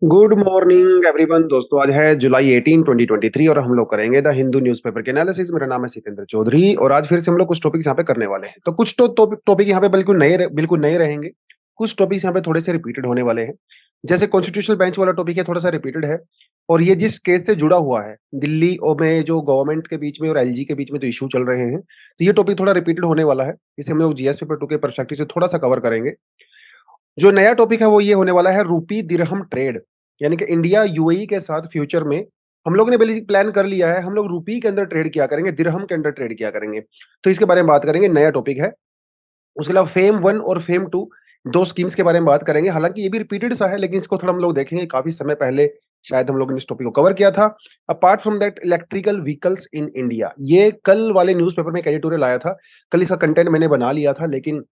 Good morning everyone. दोस्तों, आज है जुलाई 18 2023 और हम लोग करेंगे द हिंदू न्यूज़पेपर के एनालिसिस। मेरा नाम है सितेंद्र चौधरी और आज फिर से हम लोग कुछ टॉपिक्स यहाँ पे करने वाले हैं। तो कुछ तो टॉपिक यहाँ पे बिल्कुल नए रहेंगे। कुछ टॉपिक्स यहाँ पे थोड़े से रिपीटेड होने वाले हैं। जैसे कॉन्स्टिट्यूशनल बेंच वाला टॉपिक है, थोड़ा सा रिपीटेड है और ये जिस केस से जुड़ा हुआ है, दिल्ली और में जो गवर्नमेंट के बीच में और एलजी के बीच में जो इशू चल रहे हैं, तो ये टॉपिक थोड़ा रिपीटेड होने वाला है। इसे हम लोग जीएस पेपर 2 के पर्सपेक्टिव से थोड़ा सा कवर करेंगे। जो नया टॉपिक है वो ये होने वाला है रूपी दिरहम ट्रेड, यानी कि इंडिया यूएई के साथ फ्यूचर में हम लोगों ने बेसिक प्लान कर लिया है। हम लोग रूपी के अंदर ट्रेड किया करेंगे, दिरहम के अंदर ट्रेड किया करेंगे। तो इसके बारे में बात करेंगे, नया टॉपिक है। उसके अलावा फेम 1 और फेम 2 दो स्कीम्स के बारे में बात करेंगे। हालांकि ये भी रिपीटेड सा है, लेकिन इसको थोड़ा हम लोग देखेंगे। काफी समय पहले शायद हम लोग ने इस टॉपिक को कवर किया था। Apart from that, electrical vehicles in India, ये कल वाले न्यूज़पेपर में एक एडिटोरियल आया था। कल इसका कंटेंट मैंने बना लिया था, लेकिन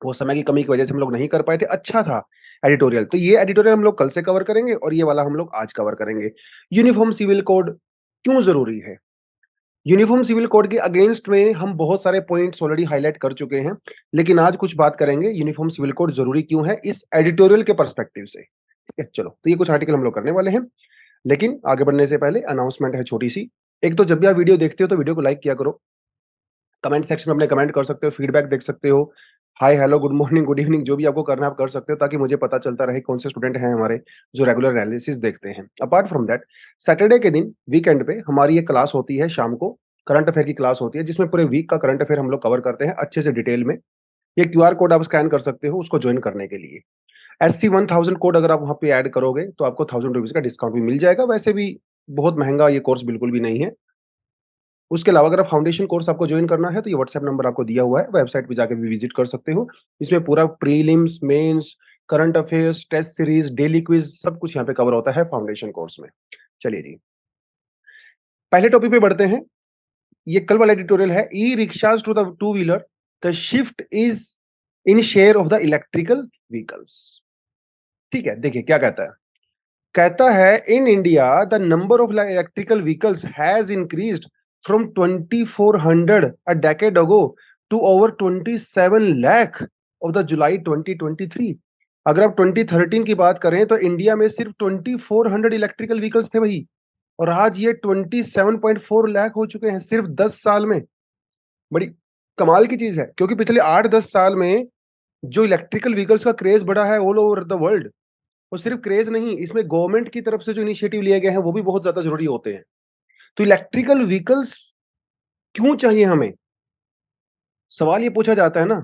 वो समय की कमी की वजह से हम लोग नहीं कर पाए थे। अच्छा था एडिटोरियल। तो ये एडिटोरियल हम लोग कल से कवर करेंगे और ये वाला हम लोग आज कवर करेंगे। यूनिफॉर्म सिविल कोड क्यों ज़रूरी है? यूनिफॉर्म सिविल कोड के अगेंस्ट में हम बहुत सारे पॉइंट्स ऑलरेडी हाइलाइट कर चुके हैं, लेकिन आज कुछ बात करेंगे यूनिफॉर्म सिविल कोड ज़रूरी क्यों है इस एडिटोरियल के पर्सपेक्टिव से। ठीक है, चलो। तो ये कुछ आर्टिकल हम लोग करने वाले हैं, लेकिन आगे बढ़ने से पहले अनाउंसमेंट है छोटी-सी। एक तो जब भी आप वीडियो देखते हो तो वीडियो को लाइक किया करो। कमेंट सेक्शन में अपने कमेंट कर सकते हो, फीडबैक देख सकते हो। Hi, hello, good morning, good evening, जो भी आपको करना है आप कर सकते हो, ताकि मुझे पता चलता रहे कौन से स्टूडेंट हैं हमारे जो रेगुलर एनालिसिस देखते हैं। अपार्ट फ्रॉम दैट, सैटरडे के दिन वीकेंड पे हमारी एक क्लास होती है शाम को, करंट अफेयर की क्लास होती है, जिसमें पूरे वीक का करंट अफेयर हम लोग कवर करते हैं अच्छे से डिटेल में। ये क्यूआर कोड आप स्कैन कर सकते हो उसको ज्वाइन करने के लिए। एससी 1000 कोड अगर आप वहाँ पे ऐड करोगे तो आपको 1000 रुपीज़ का डिस्काउंट भी मिल जाएगा। वैसे भी बहुत महँगा ये कोर्स बिल्कुल भी नहीं है। उसके अलावा अगर आप फाउंडेशन कोर्स आपको ज्वाइन करना है तो ये व्हाट्सएप नंबर आपको दिया हुआ है, वेबसाइट पे जाके भी विजिट कर सकते हो। इसमें पूरा prelims, mains, current affairs, test series, daily quiz सब कुछ यहाँ पे कवर होता है फाउंडेशन कोर्स में। चलिए जी, पहले टॉपिक पे बढ़ते हैं। ये कल वाला एडिटोरियल है, e rickshaws to the two wheeler, the shift is in share of the electrical vehicles. ठीक है, देखिए क्या कहता है। कहता है in India the number of electrical vehicles has increased from 2400 a decade ago to over 27 lakh of the July 2023। अगर आप 2013 की बात करें तो इंडिया में सिर्फ 2400 इलेक्ट्रिकल व्हीकल्स थे वही, और आज ये 27.4 लाख हो चुके हैं सिर्फ 10 साल में। बड़ी कमाल की चीज है, क्योंकि पिछले 8-10 साल में जो इलेक्ट्रिकल व्हीकल्स का क्रेज बढ़ा है ऑल ओवर द वर्ल्ड, और सिर्फ क्रेज नहीं, इसमें गवर्नमेंट की तरफ से जो इनिशिएटिव लिए गए हैं वो भी बहुत ज्यादा जरूरी होते हैं। तो इलेक्ट्रिकल व्हीकल्स क्यों चाहिए हमें? सवाल ये पूछा जाता है ना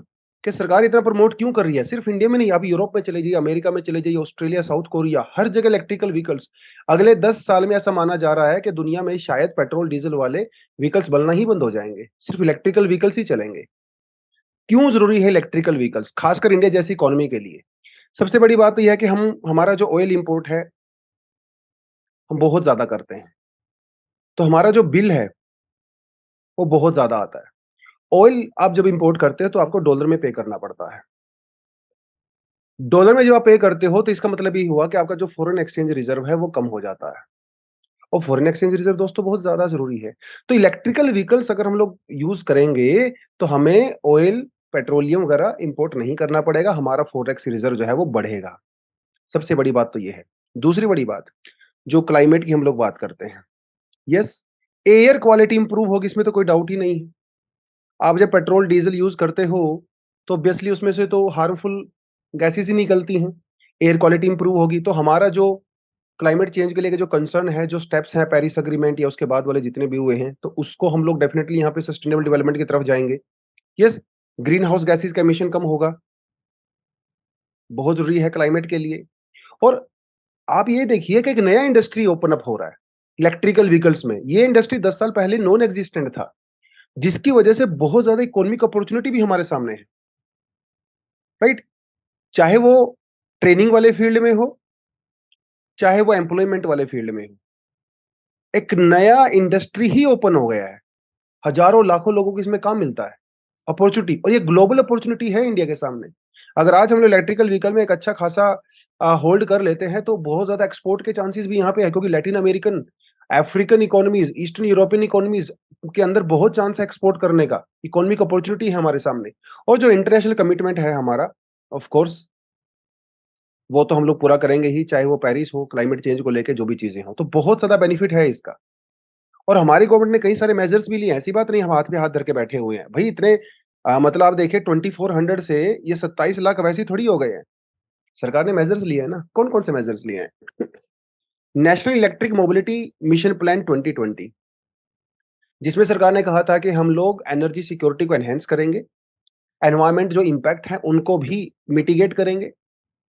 कि सरकार इतना प्रमोट क्यों कर रही है। सिर्फ इंडिया में नहीं, आप यूरोप में चले जाइए, अमेरिका में चले जाइए, ऑस्ट्रेलिया, साउथ कोरिया, हर जगह इलेक्ट्रिकल व्हीकल्स। अगले 10 साल में ऐसा माना जा रहा है कि दुनिया में शायद पेट्रोल डीजल वाले व्हीकल्स बनना ही बंद हो जाएंगे, सिर्फ इलेक्ट्रिकल व्हीकल्स ही चलेंगे। क्यों जरूरी है इलेक्ट्रिकल व्हीकल्स, खासकर इंडिया जैसी इकोनॉमी के लिए? सबसे बड़ी बात तो यह है कि हम हमारा जो ऑयल इंपोर्ट है हम बहुत ज्यादा करते हैं, तो हमारा जो बिल है वो बहुत ज़्यादा आता है। ऑयल आप जब इंपोर्ट करते हो तो आपको डॉलर में पे करना पड़ता है। डॉलर में जब आप पे करते हो तो इसका मतलब ये हुआ कि आपका जो फॉरेन एक्सचेंज रिज़र्व है वो कम हो जाता है, और फॉरेन एक्सचेंज रिज़र्व दोस्तों बहुत ज़्यादा ज़रूरी है। तो इलेक्ट्रिकल व्हीकल्स अगर हम लोग यूज़ करेंगे तो हमें ऑयल, पेट्रोलियम वगैरह इंपोर्ट नहीं करना पड़ेगा, हमारा फॉरेक्स रिज़र्व जो है वो बढ़ेगा। सबसे बड़ी बात तो ये है। दूसरी बड़ी बात, जो क्लाइमेट की हम लोग बात करते हैं। यस, एयर क्वालिटी इंप्रूव होगी, इसमें तो कोई डाउट ही नहीं है। आप जब पेट्रोल डीजल यूज करते हो तो ऑब्वियसली उसमें से तो हार्मफुल गैसेस ही निकलती हैं। एयर क्वालिटी इंप्रूव होगी तो हमारा जो क्लाइमेट चेंज के लिए जो कंसर्न है, जो स्टेप्स हैं पेरिस एग्रीमेंट या उसके बाद वाले जितने भी हुए हैं, तो उसको हम लोग डेफिनेटली यहाँ पे सस्टेनेबल डेवलपमेंट की तरफ जाएंगे। यस, ग्रीन हाउस गैसेस का एमिशन कम होगा, बहुत जरूरी है क्लाइमेट के लिए। और आप ये देखिए कि एक नया इंडस्ट्री ओपन अप हो रहा है इलेक्ट्रिकल व्हीकल्स में। ये इंडस्ट्री 10 साल पहले नॉन एग्जिस्टेंट था, जिसकी वजह से बहुत ज्यादा इकोनॉमिक अपॉर्चुनिटी भी हमारे सामने है। राइट, चाहे वो ट्रेनिंग वाले फील्ड में हो, चाहे वो एम्प्लॉयमेंट वाले फील्ड में हो, एक नया इंडस्ट्री ही ओपन हो गया है। हजारों लाखों लोगों को इसमें काम मिलता है, अपॉर्चुनिटी, और ये ग्लोबल अपॉर्चुनिटी है इंडिया के सामने। अगर आज हम लोग इलेक्ट्रिकल व्हीकल में एक अच्छा खासा होल्ड कर लेते हैं तो बहुत ज्यादा एक्सपोर्ट के चांसेस भी यहाँ पे है, क्योंकि Latin American, African economies, eastern European economies के अंदर बहुत चांस है एक्सपोर्ट करने का। इकोनॉमिक अपॉर्चुनिटी है हमारे सामने, और जो इंटरनेशनल कमिटमेंट है हमारा, ऑफ कोर्स वो तो हम लोग पूरा करेंगे ही, चाहे वो पेरिस हो, क्लाइमेट चेंज को लेके जो भी चीज़ें हों। तो बहुत ज़्यादा बेनिफिट है इसका और हमारी गवर्नमेंट ने कई सारे मेजर्स भी लिए हैं, ऐसी बात नहीं हम हाथ में हाथ धर के बैठे हुए हैं। भई इतने मतलब आप देखिए 2400 से ये 27 लाख वैसे ही थोड़ी हो गए हैं। सरकार ने मेजर्स लिए हैं ना, कौन-कौन से मेजर्स लिए हैं? National electric mobility mission plan 2020 जिसमें सरकार ने कहा था कि हम लोग एनर्जी सिक्योरिटी को एनहांस करेंगे, एनवायरनमेंट जो इम्पैक्ट है उनको भी मिटिगेट करेंगे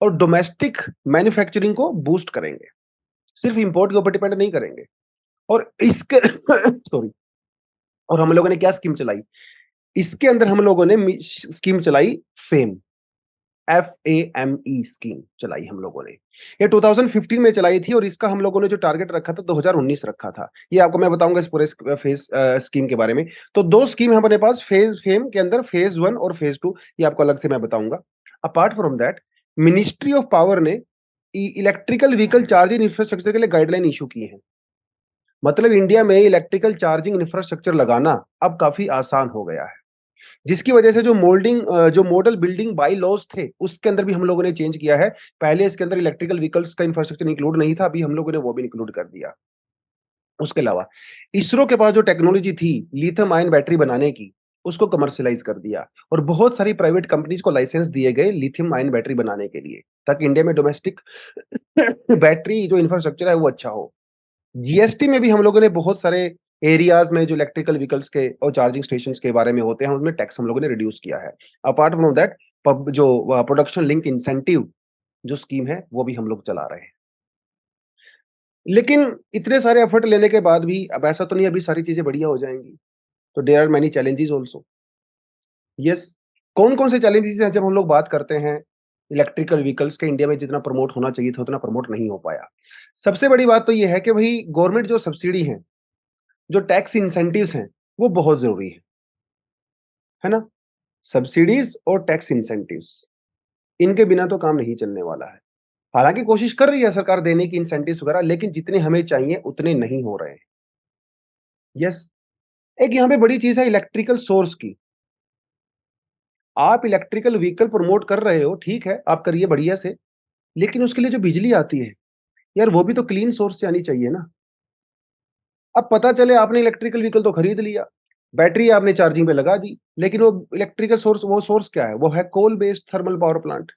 और डोमेस्टिक मैन्युफैक्चरिंग को बूस्ट करेंगे। सिर्फ इंपोर्ट के ऊपर डिपेंड नहीं करेंगे और इसके सॉरी और हम लोगों ने क्या स्कीम चलाई? इसके अंदर हम लोगों ने स्कीम चलाई फेम, FAME स्कीम चलाई हम लोगों ने। ये 2015 में चलाई थी और इसका हम लोगों ने जो टारगेट रखा था 2019 रखा था। ये आपको मैं बताऊँगा इस पूरे स्कीम के बारे में। तो 2 स्कीम है हमारे पास फेम के अंदर फेज़ 1 और फेज़ 2 ये आपको अलग से मैं बताऊँगा। Apart from that ministry of power ने इलेक्ट्रिकल व्हीकल चार्जिंग इंफ्रास्ट्रक्चर के लिए गाइडलाइन इश्यू की है। मतलब इंडिया में इलेक्ट्रिकल चार्जिंग इंफ्रास्ट्रक्चर लगाना अब काफ़ी आसान हो गया है। जिसकी वजह से जो मॉडल बिल्डिंग बाय लॉज़ थे, उसके अंदर भी हम लोगों ने चेंज किया है। पहले इसके अंदर इलेक्ट्रिकल व्हीकल्स का इंफ्रास्ट्रक्चर इंक्लूड नहीं था, अभी हम लोगों ने वो भी इंक्लूड कर दिया। उसके अलावा इसरो के पास जो टेक्नोलॉजी थी लिथियम आयन बैटरी बनाने की, उसको कमर्शियलाइज़ कर दिया और बहुत सारी प्राइवेट कंपनीज़ को लाइसेंस दिए गए लिथियम आयन बैटरी बनाने के लिए, ताकि इंडिया में डोमेस्टिक बैटरी जो इंफ्रास्ट्रक्चर है वो अच्छा हो। जीएसटी में भी हम लोगों ने बहुत सारे एरियाज़ में जो इलेक्ट्रिकल व्हीकल्स के और चार्जिंग स्टेशंस के बारे में होते हैं, उसमें टैक्स हम लोगों ने रिड्यूस किया है। अपार्ट फ्रॉम दैट पब जो प्रोडक्शन लिंक इंसेंटिव जो स्कीम है, वो भी हम लोग चला रहे हैं। लेकिन इतने सारे एफर्ट लेने के बाद भी अब ऐसा तो नहीं अभी सारी चीज़ें बढ़िया हो जाएँगी। तो there are many challenges also. Yes, कौन-कौन से चैलेंजेस हैं जब हम लोग बात करते हैं इलेक्ट्रिकल व्हीकल्स के इंडिया में जितना प्रमोट होना चाहिए था, उतना प्रमोट नहीं हो पाया। सबसे बड़ी बात तो ये है कि भई गवर्नमेंट जो सब्सिडी है जो टैक्स इंसेंटिव्स हैं, वो बहुत ज़रूरी है ना? सब्सिडीज़ और टैक्स इंसेंटिव्स, इनके बिना तो काम नहीं चलने वाला है। हालाँकि कोशिश कर रही है सरकार देने की इंसेंटिव्स वगैरह, लेकिन जितने हमें चाहिए उतने नहीं हो रहे हैं। यस, एक यहाँ पे बड़ी चीज़ है इलेक्ट्रिकल सोर्स की। आप इलेक्ट्रिकल व्हीकल प्रमोट कर रहे हो, ठीक है, आप करिए बढ़िया से, लेकिन उसके लिए जो बिजली आती है, यार वो भी तो क्लीन सोर्स से आनी चाहिए ना। अब पता चले आपने इलेक्ट्रिकल व्हीकल तो खरीद लिया, बैटरी आपने चार्जिंग पे लगा दी, लेकिन वो इलेक्ट्रिकल सोर्स वो सोर्स क्या है? वो है coal based thermal power plant,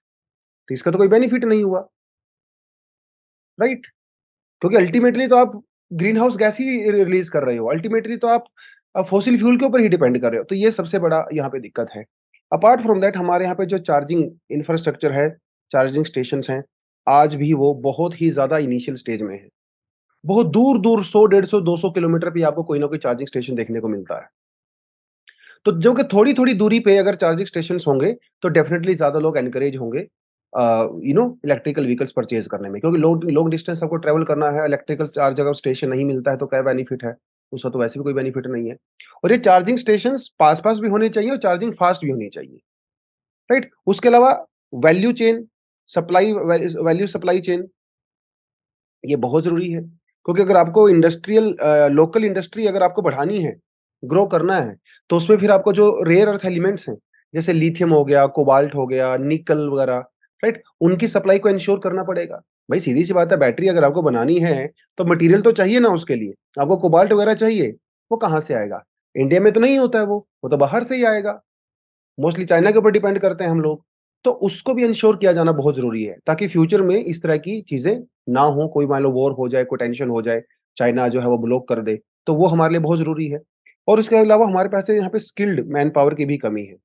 तो इसका तो कोई बेनिफिट नहीं हुआ, राइट? क्योंकि अल्टीमेटली तो आप ग्रीन हाउस गैस ही रिलीज़ कर रहे हो, अल्टीमेटली तो आप फॉसिल फ्यूल के ऊपर ही डिपेंड कर रहे हो, तो ये सबसे बड़ा यहाँ पे दिक्कत है। अपार्ट फ्रॉम दैट हमारे यहाँ पे जो चार्जिंग इंफ्रास्ट्रक्चर है, चार्जिंग स्टेशंस हैं, आज भी वो बहुत ही ज़्यादा इनिशियल स्टेज में है। बहुत दूर-दूर 100, 150, 200 किलोमीटर पे आपको कोई ना कोई चार्जिंग स्टेशन देखने को मिलता है। तो जो कि थोड़ी-थोड़ी दूरी पे अगर चार्जिंग स्टेशंस होंगे, तो डेफिनिटली ज़्यादा लोग एनकरेज होंगे इलेक्ट्रिकल व्हीकल्स परचेज़ करने में क्योंकि लॉन्ग लॉन्ग डिस्टेंस आपको ट्रैवल करना है, इलेक्ट्रिकल चार्ज अगर स्टेशन नहीं मिलता है, तो क्या बेनिफिट है? उसका तो वैसे भी कोई बेनिफिट नहीं है। और ये चार्जिंग स्टेशंस पास-पास भी होने चाहिए और चार्जिंग फास्ट भी होनी चाहिए, राइट? उसके अलावा value chain, value supply chain ये बहुत ज़रूरी है, क्योंकि अगर आपको लोकल इंडस्ट्री अगर आपको बढ़ानी है, ग्रो करना है, तो उसमें फिर आपको जो रेयर अर्थ एलिमेंट्स हैं, जैसे लिथियम हो गया, कोबाल्ट हो गया, निकल वगैरह, राइट? उनकी सप्लाई को एन्श्योर करना पड़ेगा। भाई सीधी-सी बात है बैटरी अगर आपको बनानी है, तो मटेरियल तो चाहिए ना उसके लिए। आपको कोबाल्ट वगैरह चाहिए, वो कहाँ से आएगा? इंडिया में तो नहीं होता है वो तो बाहर से ही आएगा। मोस्टली चाइना के ऊपर डिपेंड करते हैं हम लोग। तो उसको भी एन्श्योर किया जाना बहुत ज़रूरी है, ताकि फ्यूचर में इस तरह की चीज़ें ना हो, कोई मान लो वॉर हो जाए, कोई टेंशन हो जाए, चाइना जो है वो ब्लॉक कर दे, तो वो हमारे लिए बहुत ज़रूरी है। और उसके अलावा हमारे पास यहाँ पे स्किल्ड मैन पावर की भी कमी है।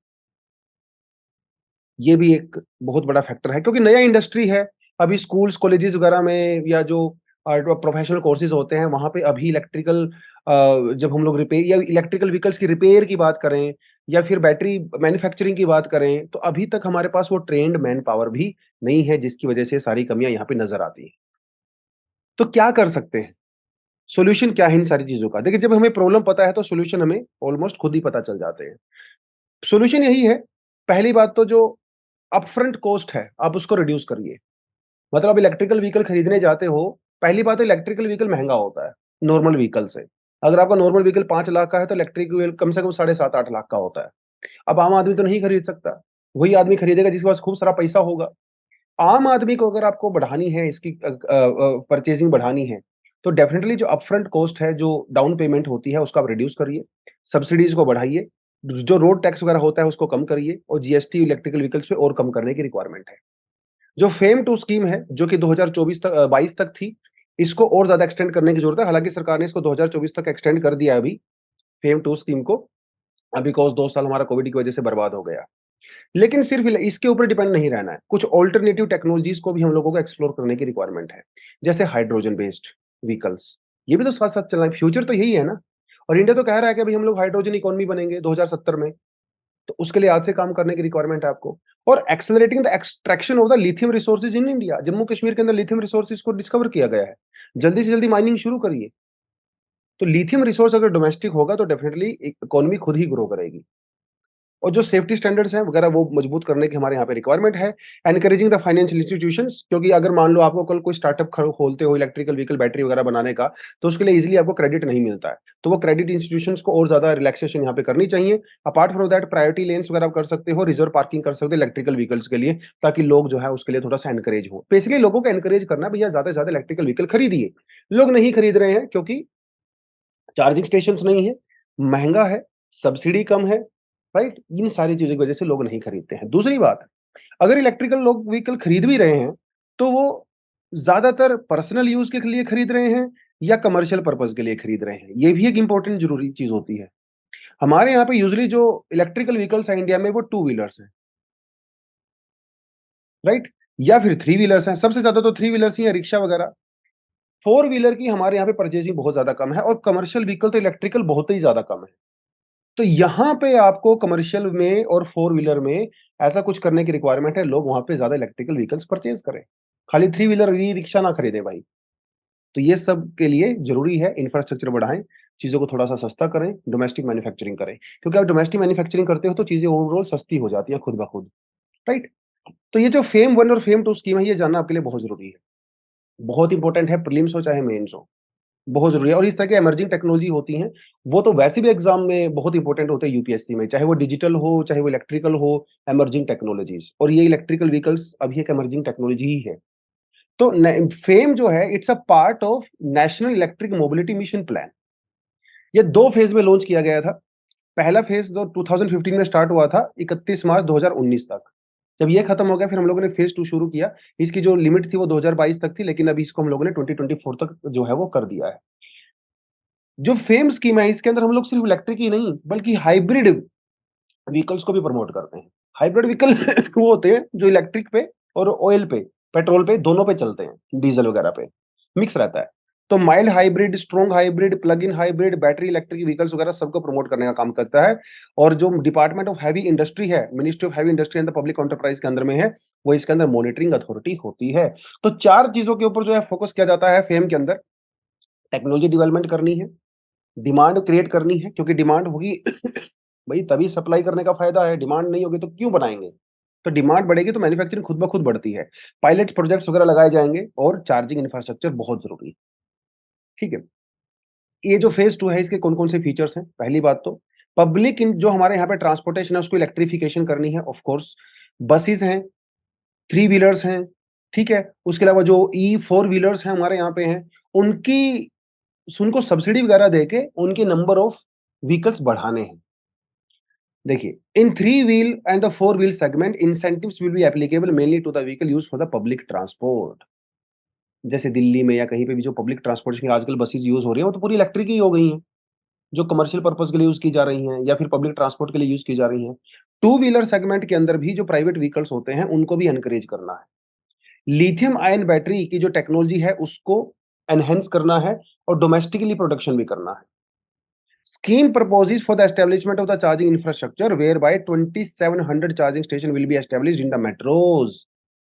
ये भी एक बहुत बड़ा फैक्टर है क्योंकि नया इंडस्ट्री है, अभी स्कूल्स, कॉलेजेस वगैरह में या जो प्रोफेशनल कोर्सेज़ होते हैं, वहाँ पे अभी जब हम लोग रिपेयर या इलेक्ट्रिकल व्हीकल्स की रिपेयर की बात करें या फिर बैटरी मैन्युफैक्चरिंग की बात करें, तो अभी तक हमारे पास वो ट्रेन्ड मैन पावर भी नहीं है, जिसकी वजह से सारी कमियाँ यहाँ पे नज़र आती हैं। तो क्या कर सकते हैं? सॉल्यूशन क्या है इन सारी चीज़ों का? देखिए, जब हमें प्रॉब्लम पता है, तो सॉल्यूशन हमें ऑलमोस्ट खुद ही पता चल जाते हैं। सॉल्यूशन यही है, पहली बात तो जो अपफ्रंट कॉस्ट है, आप उसको रिड्यूस करिए। मतलब आप इलेक्ट्रिकल व्हीकल खरीदने जाते हो, पहली बात तो इलेक्ट्रिकल व्हीकल महँगा होता है, नॉर्मल व्हीकल से। अगर आपका नॉर्मल व्हीकल 5 लाख का है, तो इलेक्ट्रिक व्हीकल कम से कम साढ़े 7-8 लाख का होता है। अब आम आदमी तो नहीं खरीद सकता, वही आदमी खरीदेगा जिसके पास खूब सारा पैसा होगा। आम आदमी को अगर आपको बढ़ानी है इसकी परचेज़िंग बढ़ानी है, तो डेफ़िनिटली जो अपफ्रंट कॉस्ट है, जो डाउन पेमेंट होती है, उसको आप रिड्यूस करिए, सब्सिडीज़ को बढ़ाइए, जो रोड टैक्स वगैरह होता है, उसको कम करिए और जीएसटी इलेक्ट्रिकल व्हीकल्स पे और कम करने की रिक्वायरमेंट है। जो फेम 2 स्कीम है, जो कि 2024 तक 22 तक थी, इसको और ज़्यादा एक्सटेंड करने की ज़रूरत है। हालाँकि सरकार ने इसको 2024 तक एक्सटेंड कर दिया है अभी, फेम 2 स्कीम को, बिकॉज़ 2 साल हमारा कोविड की वजह से बर्बाद हो गया। लेकिन सिर्फ इसके ऊपर डिपेंड नहीं रहना है। कुछ अल्टरनेटिव टेक्नोलॉजीज़ को भी हम लोगों को एक्सप्लोर करने की रिक्वायरमेंट है। जैसे हाइड्रोजन बेस्ड व्हीकल्स, ये भी तो साथ-साथ चलना है, फ्यूचर तो यही है ना। और इंडिया तो कह रहा है कि भई हम लोग हाइड्रोजन इकोनॉमी बनेंगे 2070 में, तो उसके लिए आज से काम करने की रिक्वायरमेंट है आपको। और accelerating the extraction of the lithium resources in India, Jammu-Kashmir के अंदर लिथियम रिसोर्सेज को डिस्कवर किया गया है। जल्दी से जल्दी माइनिंग शुरू करिए। तो लिथियम रिसोर्स अगर डोमेस्टिक होगा तो डेफिनिटली इकोनॉमी खुद ही ग्रो करेगी। और जो सेफ्टी स्टैंडर्ड्स हैं वगैरह वो मजबूत करने की हमारे यहाँ पे रिक्वायरमेंट है। एनकरेजिंग द फाइनेंशियल इंस्टीट्यूशंस, क्योंकि अगर मान लो आपको कल कोई स्टार्टअप खोलते हो इलेक्ट्रिकल व्हीकल बैटरी वगैरह बनाने का, तो उसके लिए ईज़िली आपको क्रेडिट नहीं मिलता है। तो वो क्रेडिट इंस्टीट्यूशंस को और ज़्यादा रिलैक्सेशन यहाँ पे करनी चाहिए। Apart from that priority lens वगैरह आप कर सकते हो, रिजर्व पार्किंग कर सकते हो इलेक्ट्रिकल व्हीकल्स के लिए, ताकि लोग जो है उसके लिए थोड़ा-सा एनकरेज हो। बेसिकली लोगों को एनकरेज करना, भैया ज़्यादा से ज़्यादा इलेक्ट्रिकल व्हीकल खरीदिए। लोग नहीं खरीद रहे हैं क्योंकि चार्जिंग स्टेशंस नहीं है, महँगा है, सब्सिडी कम है, राइट? इन सारी चीज़ों की वजह से लोग नहीं खरीदते हैं। दूसरी बात, अगर इलेक्ट्रिकल लोग व्हीकल खरीद भी रहे हैं, तो वो ज़्यादातर पर्सनल यूज़ के लिए खरीद रहे हैं या कमर्शियल पर्पज़ के लिए खरीद रहे हैं। ये भी एक इम्पोर्टेंट ज़रूरी चीज़ होती है। हमारे यहाँ पे यूजुअली जो इलेक्ट्रिकल व्हीकल्स हैं इंडिया में वो टू व्हीलर्स हैं, राइट? या फिर थ्री व्हीलर्स हैं, सबसे ज़्यादा तो थ्री व्हीलर्स ही हैं, रिक्शा वगैरह। फोर व्हीलर की हमारे यहाँ पे परचेज़िंग बहुत ज़्यादा कम है और कमर्शियल व्हीकल तो इलेक्ट्रिकल बहुत ही ज़्यादा कम है। तो यहाँ पे आपको कमर्शियल में और फोर व्हीलर में ऐसा कुछ करने की रिक्वायरमेंट है, लोग वहाँ पे ज़्यादा इलेक्ट्रिकल व्हीकल्स परचेज़ करें। खाली थ्री व्हीलर ई-रिक्शा ना खरीदें भाई। तो ये सब के लिए ज़रूरी है इंफ्रास्ट्रक्चर बढ़ाएँ, चीज़ों को थोड़ा-सा सस्ता करें, डोमेस्टिक मैन्युफैक्चरिंग करें। क्योंकि आप डोमेस्टिक मैन्युफैक्चरिंग करते हो तो चीज़ें ओवरऑल सस्ती हो जाती हैं खुद ब खुद, राइट? तो ये जो फेम 1 और फेम 2 स्कीम है, ये जानना आपके लिए बहुत ज़रूरी है। बहुत इंपॉर्टेंट है, प्रीलिम्स हो चाहे मेन्स हो। बहुत ज़रूरी है और इस तरह की इमर्जिंग टेक्नोलॉजी होती हैं, वो तो वैसे भी एग्ज़ाम में बहुत इंपॉर्टेंट होते हैं यूपीएससी में, चाहे वो डिजिटल हो, चाहे वो इलेक्ट्रिकल हो, इमर्जिंग टेक्नोलॉजीज़ और ये इलेक्ट्रिकल व्हीकल्स अभी एक इमर्जिंग टेक्नोलॉजी ही है। तो न फेम जो है it's a part of national electric mobility mission plan. ये 2 फेज़ में लॉन्च किया गया था। पहला फेज़ जो 2015 में स्टार्ट हुआ था, 31 मार्च 2019 तक। जब ये खत्म हो गया फिर हम लोगों ने फेज़ 2 शुरू किया। इसकी जो लिमिट थी वो 2022 तक थी, लेकिन अभी इसको हम लोगों ने 2024 तक जो है वो कर दिया है। जो फेम स्कीम है इसके अंदर हम लोग सिर्फ इलेक्ट्रिक ही नहीं बल्कि हाइब्रिड व्हीकल्स को भी प्रमोट करते हैं। हाइब्रिड व्हीकल वो होते हैं जो इलेक्ट्रिक पे और ऑयल पे, पेट्रोल पे दोनों पे चलते हैं, डीज़ल वगैरह पे, मिक्स रहता है। तो mild hybrid, strong hybrid, plug in hybrid, battery electric vehicles वगैरह सबको प्रमोट करने का काम करता है। और जो डिपार्टमेंट ऑफ हेवी इंडस्ट्री है, ministry of heavy industry and the public enterprise के अंदर में है, वो इसके अंदर मॉनिटरिंग अथॉरिटी होती है। तो 4 चीज़ों के ऊपर जो है फोकस किया जाता है फेम के अंदर। टेक्नोलॉजी डेवलपमेंट करनी है, डिमांड क्रिएट करनी है क्योंकि डिमांड होगी भई तभी सप्लाई करने का फ़ायदा है, डिमांड नहीं होगी तो क्यों बनाएँगे? तो डिमांड बढ़ेगी तो मैन्युफैक्चरिंग खुद ब खुद बढ़ती है। पायलट प्रोजेक्ट्स वगैरह लगाए जाएँगे और चार्जिंग इंफ्रास्ट्रक्चर बहुत ज़रूरी है, ठीक है? ये जो फेज़ 2 है इसके कौन-कौन से फीचर्स हैं? पहली बात तो पब्लिक इन जो हमारे यहाँ पे ट्रांसपोर्टेशन है उसको इलेक्ट्रिफिकेशन करनी है ऑफ कोर्स। बसेस हैं, थ्री व्हीलर्स हैं, ठीक है? उसके अलावा जो ई फोर व्हीलर्स हैं हमारे यहाँ पे हैं, उनकी उनको सब्सिडी वगैरह देके उनके नंबर ऑफ व्हीकल्स बढ़ाने हैं। देखिए, in three wheel and the four wheel segment incentives will be applicable mainly to the vehicle used for the public transport. जैसे दिल्ली में या कहीं पे भी जो पब्लिक ट्रांसपोर्टेशन आजकल बसेस यूज़ हो रही हैं, वो तो पूरी इलेक्ट्रिक ही हो गई हैं, जो कमर्शियल पर्पज़ के लिए यूज़ की जा रही हैं या फिर पब्लिक ट्रांसपोर्ट के लिए यूज़ की जा रही हैं। टू व्हीलर सेगमेंट के अंदर भी जो प्राइवेट व्हीकल्स होते हैं, उनको भी एनकरेज करना है। लिथियम आयन बैटरी की जो टेक्नोलॉजी है, उसको एनहांस करना है और डोमेस्टिकली प्रोडक्शन भी करना है। Scheme proposes for the establishment of the charging infrastructure whereby 2700 charging station will be established in the metros।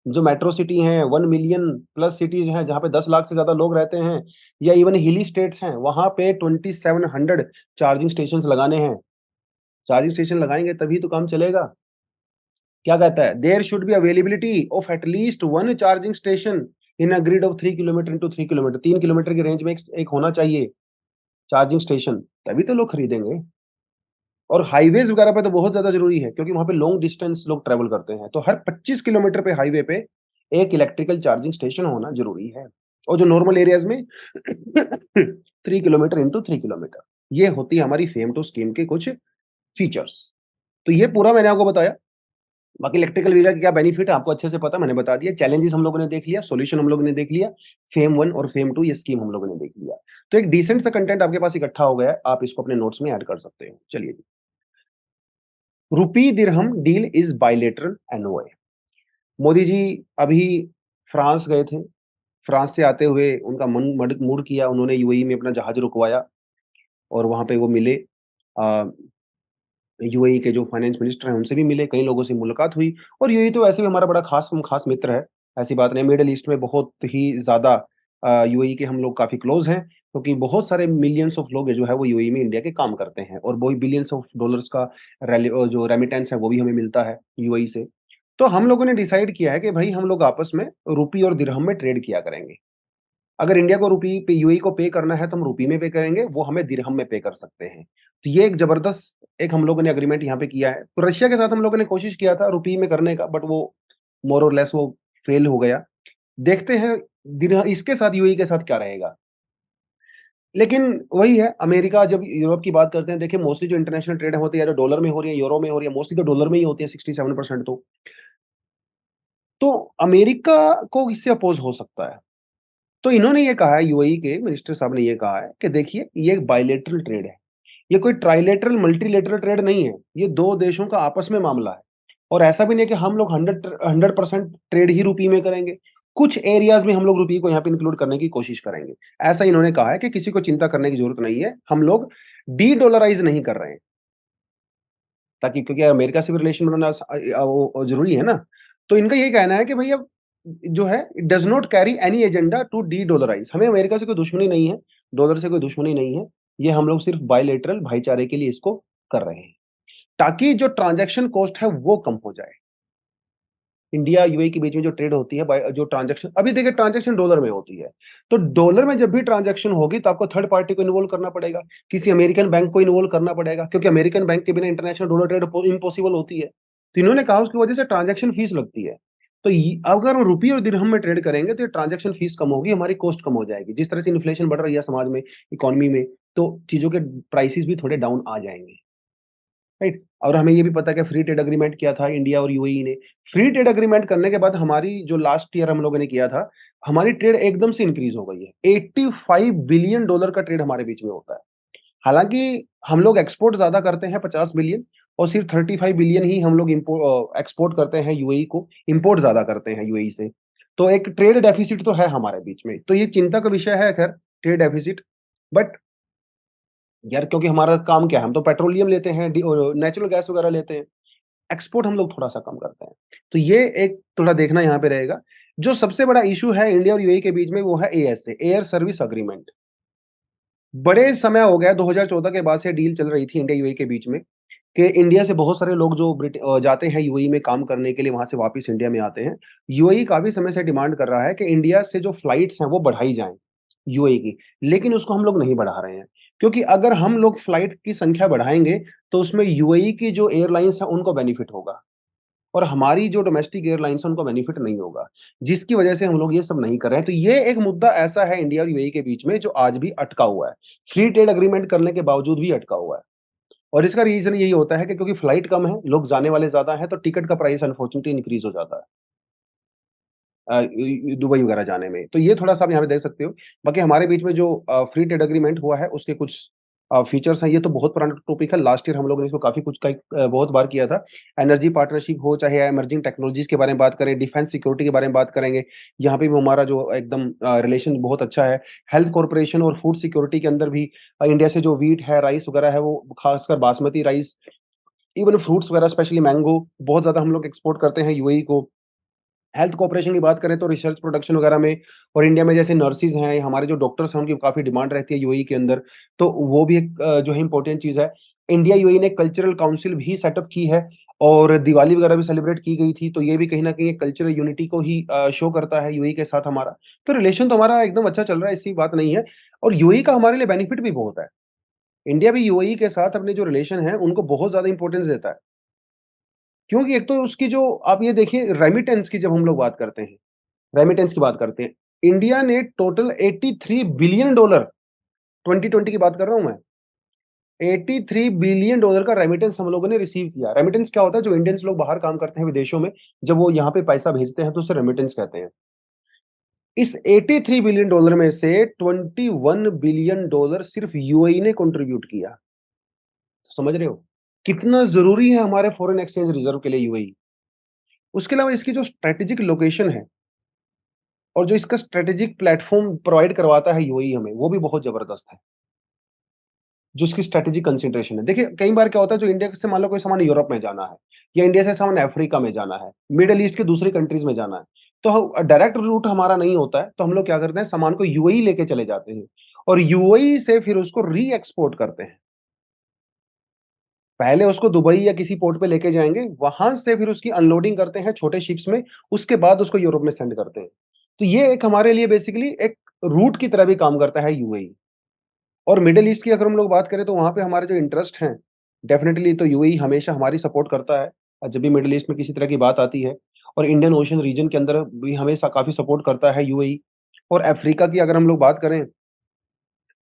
जो मेट्रो सिटी हैं 1 मिलियन प्लस सिटीज़ हैं जहाँ पे 10 लाख से ज़्यादा लोग रहते हैं या इवन हिली स्टेट्स हैं, वहाँ पे 2700 चार्जिंग स्टेशंस लगाने हैं। चार्जिंग स्टेशन लगाएँगे तभी तो काम चलेगा। क्या कहता है? There should be availability of at least 1 charging station in a grid of 3 kilometre into 3 kilometre. 3 kilometre की रेंज में एक होना चाहिए चार्जिंग स्टेशन, तभी तो लोग खरीदेंगे। और हाईवेज़ वगैरह पे तो बहुत ज़्यादा ज़रूरी है क्योंकि वहाँ पे लॉन्ग डिस्टेंस लोग ट्रैवल करते हैं। तो हर 25 किलोमीटर पे हाईवे पे एक इलेक्ट्रिकल चार्जिंग स्टेशन होना ज़रूरी है और जो नॉर्मल एरियाज़ में 3 किलोमीटर इंटू 3 किलोमीटर, ये होती है हमारी फेम टू स्कीम के कुछ फीचर्स। तो ये पूरा मैंने आपको बताया। बाकी इलेक्ट्रिकल व्हीकल के क्या बेनिफिट है आपको अच्छे से पता है, मैंने बता दिया। चैलेंजेस हम लोगों ने देख लिया, सॉल्यूशन हम लोगों ने देख लिया, फेम 1 और फेम 2 ये स्कीम हम लोगों ने देख लिया। तो एक डिसेंट सा कंटेंट आपके पास इकट्ठा हो गया है, आप इसको अपने नोट्स में ऐड कर सकते हो। चलिए जी। रूपी दिरहम deal is bilateral NOA. Modi ji अभी फ्रांस गए थे। फ्रांस से आते हुए उनका मन मड मूड किया, उन्होंने यूएई में अपना जहाज रुकवाया और वहाँ पे वो मिले। अ, यूएई के जो फाइनेंस मिनिस्टर हैं, उनसे भी मिले, कई लोगों से मुलाकात हुई और यूएई तो वैसे भी हमारा बड़ा ख़ास मित्र है, ऐसी बात नहीं है। मिडल ईस्ट में बहुत ही ज़्यादा यूएई के हम लोग काफ़ी क्लोज़ हैं, क्योंकि बहुत सारे मिलियंस ऑफ लोग जो है वो यूएई में इंडिया के काम करते हैं और वही बिलियंस ऑफ डॉलर्स का जो रेमिटेंस है, वो भी हमें मिलता है यूएई से। तो हम लोगों ने डिसाइड किया है कि भई हम लोग आपस में रूपी और दिरहम में ट्रेड किया करेंगे। अगर इंडिया को रूपी पे यूएई को पे करना है तो हम रूपी में पे करेंगे, वो हमें दिरहम में पे कर सकते हैं। तो ये एक ज़बरदस्त एक हम लोगों ने एग्रीमेंट यहाँ पे किया है। तो रशिया के साथ हम लोगों ने कोशिश किया था रूपी में करने का, बट वो मोर और लेस वो फेल हो गया। देखते हैं दिरह इसके साथ यूएई के साथ क्या रहेगा। लेकिन वही है, अमेरिका जब यूरोप की बात करते हैं, देखिए मोस्टली जो इंटरनेशनल ट्रेड होती है, या तो डॉलर में हो रही है, यूरो में हो रही है, मोस्टली तो डॉलर में ही होती है 67% तो। तो अमेरिका को इससे अपोज़ हो सकता है। तो इन्होंने ये कहा है, यूएई के मिनिस्टर साहब ने ये कहा है कि देखिए ये एक बायलैटरल ट्रेड है। ये कोई ट्राइलेटरल, मल्टीलेटरल ट्रेड नहीं है। ये 2 देशों का आपस में मामला है। और ऐसा भी नहीं है कि हम लोग 100% ट्रेड ही रुपये में करेंगे। कुछ एरियाज़ में हम लोग रुपये को यहाँ पे इंक्लूड करने की कोशिश करेंगे। ऐसा इन्होंने कहा है कि किसी को चिंता करने की ज़रूरत नहीं है। हम लोग डी-डॉलराइज़ नहीं कर रहे हैं। ताकि क्योंकि अमेरिका से भी रिलेशन बनाना वो ज़रूरी है ना। तो इनका यही कहना है कि भैया जो है it does not carry any agenda to de-dollarize. हमें अमेरिका से कोई दुश्मनी नहीं है, डॉलर से कोई दुश्मनी नहीं है। ये हम लोग सिर्फ़ बायलैटरल भाईचारे के लिए इसको कर रहे हैं, ताकि जो ट्रांज़ैक्शन कॉस्ट है वो कम हो जाए। इंडिया यूएई के बीच में जो ट्रेड होती है बाय जो ट्रांज़ैक्शन अभी देखिए ट्रांज़ैक्शन डॉलर में होती है। तो डॉलर में जब भी ट्रांज़ैक्शन होगी तो आपको थर्ड पार्टी को इन्वॉल्व करना पड़ेगा। किसी अमेरिकन बैंक को इन्वॉल्व करना पड़ेगा, क्योंकि अमेरिकन बैंक के बिना इंटरनेशनल डॉलर ट्रेड इम्पॉसिबल होती है। तो इन्होंने कहा उसकी वजह से ट्रांज़ैक्शन फीस लगती है। तो अगर हम रुपये और दिरहम में ट्रेड करेंगे तो ये ट्रांज़ैक्शन फीस कम होगी, हमारी कॉस्ट कम हो जाएगी। जिस तरह से इन्फ्लेशन बढ़ रही है समाज में, इकोनॉमी में, तो चीज़ों के प्राइसेज़ भी थोड़े डाउन आ जाएँगे। राइट? और हमें ये भी पता है कि फ्री ट्रेड एग्रीमेंट किया था इंडिया और यूएई ने। फ्री ट्रेड एग्रीमेंट करने के बाद हमारी जो लास्ट ईयर हम लोगों ने किया था, हमारी ट्रेड एकदम से इंक्रीज़ हो गई है। $85 बिलियन का ट्रेड हमारे बीच में होता है। हालाँकि हम लोग एक्सपोर्ट ज़्यादा करते हैं 50 बिलियन और सिर्फ 35 बिलियन ही हम लोग एक्सपोर्ट करते हैं यूएई को, इम्पोर्ट ज़्यादा करते हैं यूएई से। तो एक ट्रेड डेफिसिट तो है हमारे बीच में। तो ये चिंता का विषय है खैर ट्रेड डेफिसिट, बट यार क्योंकि हमारा काम क्या है? हम तो पेट्रोलियम लेते हैं, नेचुरल गैस वगैरह लेते हैं। एक्सपोर्ट हम लोग थोड़ा-सा कम करते हैं। तो ये एक थोड़ा देखना यहाँ पे रहेगा। जो सबसे बड़ा इश्यू है इंडिया और यूएई के बीच में वो है एएसए, एयर सर्विस एग्रीमेंट। बड़े समय हो गया 2014 के बाद से डील चल रही थी इंडिया यूएई के बीच में कि इंडिया से बहुत सारे लोग जो जाते हैं यूएई में काम करने के लिए वहाँ से वापस इंडिया में आते हैं। यूएई काफ़ी समय से डिमांड कर रहा है कि इंडिया से जो फ्लाइट्स हैं वो बढ़ाई जाएँ, यूएई की। लेकिन उसको हम लोग नहीं बढ़ा रहे हैं। क्योंकि अगर हम लोग फ्लाइट की संख्या बढ़ाएँगे तो उसमें यूएई की जो एयरलाइन्स हैं उनको बेनिफिट होगा। और हमारी जो डोमेस्टिक एयरलाइन्स हैं, उनको बेनिफिट नहीं होगा, जिसकी वजह से हम लोग ये सब नहीं कर रहे हैं। तो ये एक मुद्दा ऐसा है इंडिया और यूएई के बीच में जो आज भी अटका हुआ है। फ्री ट्रेड एग्रीमेंट करने के बावजूद भी अटका हुआ है और इसका रीज़न यही होता है कि क्योंकि फ्लाइट कम है, लोग जाने वाले ज़्यादा हैं, तो टिकट का प्राइस अनफॉर्चुनेटली इंक्रीज़ हो जाता है। दुबई वगैरह जाने में। तो ये थोड़ा-सा आप यहाँ पे देख सकते हो। बाकी हमारे बीच में जो फ्री ट्रेड एग्रीमेंट हुआ है, उसके कुछ फीचर्स हैं। ये तो बहुत पुराना टॉपिक है। लास्ट ईयर हम लोगों ने इसको काफ़ी कुछ बहुत बार किया था। एनर्जी पार्टनरशिप हो, चाहे इमर्जिंग टेक्नोलॉजीज़ के बारे में बात करें, डिफेंस सिक्योरिटी के बारे में बात करेंगे। यहाँ पे भी हमारा जो एकदम रिलेशन बहुत अच्छा है। हेल्थ कॉर्पोरेशन और फूड सिक्योरिटी के अंदर भी इंडिया से जो व्हीट है, राइस वगैरह है, वो खासकर बासमती राइस, इवन फ्रूट्स वगैरह स्पेशली मैंगो बहुत ज़्यादा हम लोग एक्सपोर्ट करते हैं यूएई को। हेल्थ कॉर्पोरेशन की बात करें तो रिसर्च प्रोडक्शन वगैरह में और इंडिया में जैसे नर्सेज़ हैं, हमारे जो डॉक्टर्स हैं, उनकी काफ़ी डिमांड रहती है यूएई के अंदर, तो वो भी एक जो है इम्पोर्टेंट चीज़ है। इंडिया यूएई ने कल्चरल काउंसिल भी सेटअप की है और दिवाली वगैरह भी सेलिब्रेट की गई थी, तो ये भी कहीं न कहीं एक कल्चरल यूनिटी को ही शो करता है यूएई के साथ हमारा। तो रिलेशन तो हमारा एकदम अच्छा चल रहा है, ऐसी बात नहीं है और यूएई का हमारे लिए बेनिफिट भी बहुत है। इंडिया भी यूएई के साथ अपने जो रिलेशन है, उनको बहुत ज़्यादा इम्पोर्टेंस देता है। क्योंकि एक तो उसकी जो आप ये देखिए रेमिटेंस की जब हम लोग बात करते हैं रेमिटेंस की बात करते हैं। इंडिया ने टोटल $83 बिलियन 2020 की बात कर रहा हूँ मैं। $83 बिलियन का रेमिटेंस हम लोगों ने रिसीव किया। रेमिटेंस क्या होता है? जो इंडियंस लोग बाहर काम करते हैं विदेशों में, जब वो यहाँ पे पैसा भेजते हैं तो उसे रेमिटेंस कहते हैं। इस $83 बिलियन में से $21 बिलियन सिर्फ यूएई ने कंट्रीब्यूट किया। समझ रहे हो? कितना ज़रूरी है हमारे फॉरेन एक्सचेंज रिज़र्व के लिए यूएई। उसके अलावा इसकी जो स्ट्रैटेजिक लोकेशन है और जो इसका स्ट्रैटेजिक प्लेटफ़ॉर्म प्रोवाइड करवाता है यूएई हमें, वो भी बहुत ज़बरदस्त है। जो उसकी स्ट्रैटेजिक कंसिडरेशन है। देखिए, कई बार क्या होता है, जो इंडिया से मान लो कोई सामान यूरोप में जाना है या इंडिया से सामान अफ्रीका में जाना है, मिडल ईस्ट की दूसरी कंट्रीज़ में जाना है, तो डायरेक्ट रूट हमारा नहीं होता है, तो हम लोग क्या करते हैं, सामान को यूएई लेके चले जाते हैं और यूएई से फिर उसको री-एक्सपोर्ट करते हैं। पहले उसको दुबई या किसी पोर्ट पे लेके जाएँगे, वहाँ से फिर उसकी अनलोडिंग करते हैं छोटे शिप्स में, उसके बाद उसको यूरोप में सेंड करते हैं। तो ये एक हमारे लिए बेसिकली एक रूट की तरह भी काम करता है यूएई। और मिडल ईस्ट की अगर हम लोग बात करें तो वहाँ पे हमारे जो इंटरेस्ट हैं, डेफ़िनेटली तो यूएई हमेशा हमारी सपोर्ट करता है। जब भी मिडल ईस्ट में किसी तरह की बात आती है और इंडियन ओशन रीजन के अंदर भी हमेशा काफ़ी सपोर्ट करता है यूएई। और अफ्रीका की अगर हम लोग बात करें,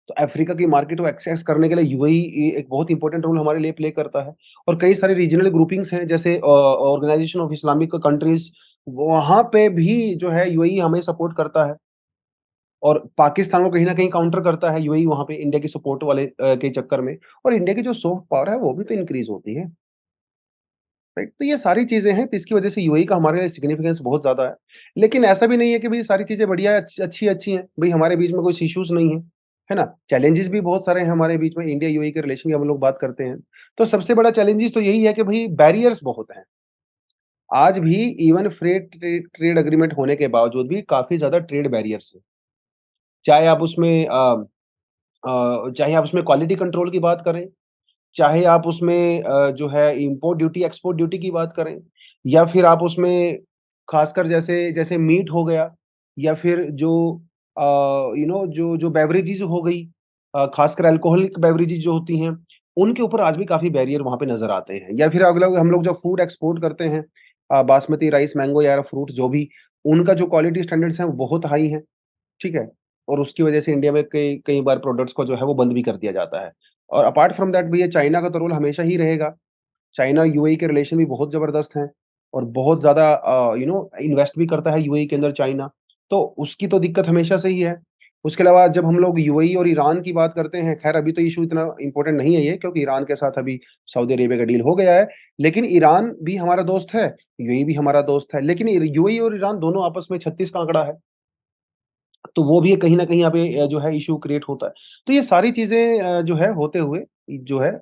तो अफ्रीका की मार्केट को एक्सेस करने के लिए यूएई एक बहुत इंपॉर्टेंट रोल हमारे लिए प्ले करता है। और कई सारे रीजनल ग्रुपिंग्स हैं, जैसे ऑर्गेनाइजेशन ऑफ इस्लामिक कंट्रीज़, वहाँ पे भी जो है यूएई हमें सपोर्ट करता है। और पाकिस्तान को कहीं न कहीं काउंटर करता है यूएई वहाँ पे इंडिया की सपोर्ट वाले के चक्कर में। और इंडिया की जो सॉफ्ट पावर है वो भी तो इंक्रीज़ होती है, राइट? तो ये सारी चीज़ें हैं, तो इसकी वजह से यूएई का हमारे लिए सिग्निफिकेंस बहुत ज़्यादा है। लेकिन ऐसा भी नहीं है कि भई सारी चीज़ें बढ़िया है, अच्छी-अच्छी हैं, भई हमारे बीच में कोई इश्यूज़ नहीं है, है ना? चैलेंजेस भी बहुत सारे हैं हमारे बीच में, इंडिया यूएई के रिलेशन की हम लोग बात करते हैं। तो सबसे बड़ा चैलेंजेस तो यही है कि भई बैरियर्स बहुत हैं। आज भी इवन फ्रेट ट्रेड एग्रीमेंट होने के बावजूद भी काफ़ी ज़्यादा ट्रेड बैरियर्स हैं। चाहे आप उसमें चाहे आप उसमें क्वालिटी कंट्रोल की बात करें, चाहे आप उसमें जो है इम्पोर्ट ड्यूटी, एक्सपोर्ट ड्यूटी की बात करें, या फिर आप उसमें खासकर जैसे जैसे मीट हो गया, या फिर जो अ, जो बेवरेजेज़ हो गई, खासकर अल्कोहलिक बेवरेजेज़ जो होती हैं, उनके ऊपर आज भी काफ़ी बैरियर वहाँ पे नज़र आते हैं। या फिर अगला हम लोग जब फूड एक्सपोर्ट करते हैं, बासमती राइस, मैंगो या फ्रूट जो भी, उनका जो क्वालिटी स्टैंडर्ड्स हैं वो बहुत हाई हैं। ठीक है? और उसकी वजह से इंडिया में कई कई बार प्रोडक्ट्स को जो है वो बंद भी कर दिया जाता है। और अपार्ट फ्रॉम दैट भैया, चाइना का तो रोल हमेशा ही रहेगा। चाइना यूएई के रिलेशन भी बहुत ज़बरदस्त हैं और बहुत ज़्यादा इन्वेस्ट भी करता है यूएई के अंदर चाइना। तो उसकी तो दिक्कत हमेशा से ही है। उसके अलावा जब हम लोग यूएई और ईरान की बात करते हैं, ख़ैर अभी तो इश्यू इतना इम्पोर्टेंट नहीं है ये, क्योंकि ईरान के साथ अभी सऊदी अरेबिया का डील हो गया है। लेकिन ईरान भी हमारा दोस्त है, यूएई भी हमारा दोस्त है। लेकिन यूएई और ईरान दोनों आपस में 36 का आंकड़ा है। तो वो भी कहीं न कहीं यहाँ पे जो है इश्यू क्रिएट होता है। तो ये सारी चीज़ें जो है होते हुए जो है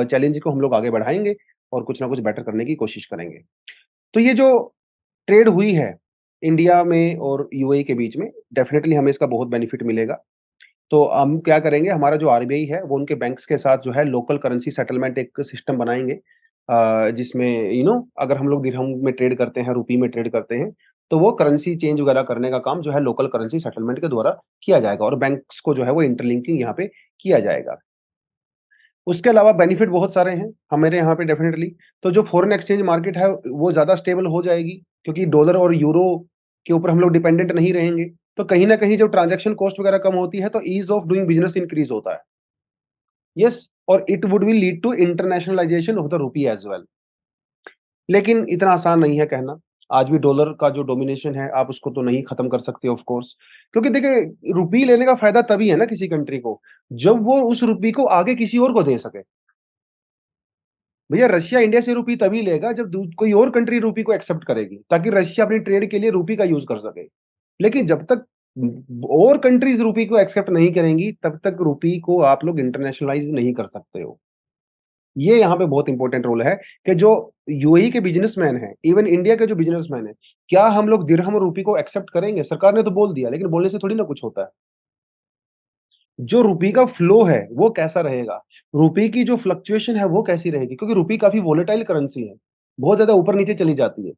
चैलेंज को हम लोग आगे बढ़ाएँगे और कुछ ना कुछ बेटर करने की कोशिश करेंगे। तो ये जो ट्रेड हुई है, इंडिया में और यूएई के बीच में, डेफ़िनेटली हमें इसका बहुत बेनिफिट मिलेगा। तो हम क्या करेंगे, हमारा जो आरबीआई है वो उनके बैंक्स के साथ जो है लोकल करेंसी सेटलमेंट एक सिस्टम बनाएँगे, जिसमें अगर हम लोग दिरहम में ट्रेड करते हैं, रुपये में ट्रेड करते हैं, तो वो करेंसी चेंज वगैरह करने का काम जो है लोकल करेंसी सेटलमेंट के द्वारा किया जाएगा और बैंक्स को जो है वो इंटरलिंकिंग यहाँ पे किया जाएगा। उसके अलावा बेनिफिट बहुत सारे हैं हमारे यहाँ पे डेफ़िनेटली। तो जो फ़ॉरेन एक्सचेंज मार्केट है वो ज़्यादा स्टेबल हो जाएगी, क्योंकि डॉलर और यूरो के ऊपर हम लोग डिपेंडेंट नहीं रहेंगे। तो कहीं न कहीं जब ट्रांज़ैक्शन कॉस्ट वगैरह कम होती है तो ease of doing business increase होता है। येस, और it would will lead to internationalization of the rupee as well. लेकिन इतना आसान नहीं है कहना। आज भी डॉलर का जो डोमिनेशन है, आप उसको तो नहीं खत्म कर सकते ऑफ़ कोर्स। क्योंकि देखिए, रुपये लेने का फ़ायदा तभी है ना किसी कंट्री को, जब वो उस रुपये को आगे किसी और को दे सके। भैया, रशिया इंडिया से रुपये तभी लेगा जब कोई और कंट्री रुपये को एक्सेप्ट करेगी, ताकि रशिया अपनी ट्रेड के लिए रुपये का यूज़ कर सके। लेकिन जब तक और कंट्रीज़ रुपये को एक्सेप्ट नहीं करेंगी, तब तक रुपये को आप लोग इंटरनेशनलाइज़ नहीं कर सकते हो। ये यहाँ पे बहुत इंपॉर्टेंट रोल है कि जो यूएई के बिज़नेसमैन हैं, इवन इंडिया के जो बिज़नेसमैन हैं, क्या हम लोग दिरहम और रुपये को एक्सेप्ट करेंगे? सरकार ने तो बोल दिया, लेकिन बोलने से थोड़ी ना कुछ होता है। जो रुपये का फ्लो है, वो कैसा रहेगा? रुपये की जो फ्लक्चुएशन है, वो कैसी रहेगी? क्योंकि रुपये काफ़ी वोलेटाइल करेंसी है, बहुत ज़्यादा ऊपर-नीचे चली जाती है।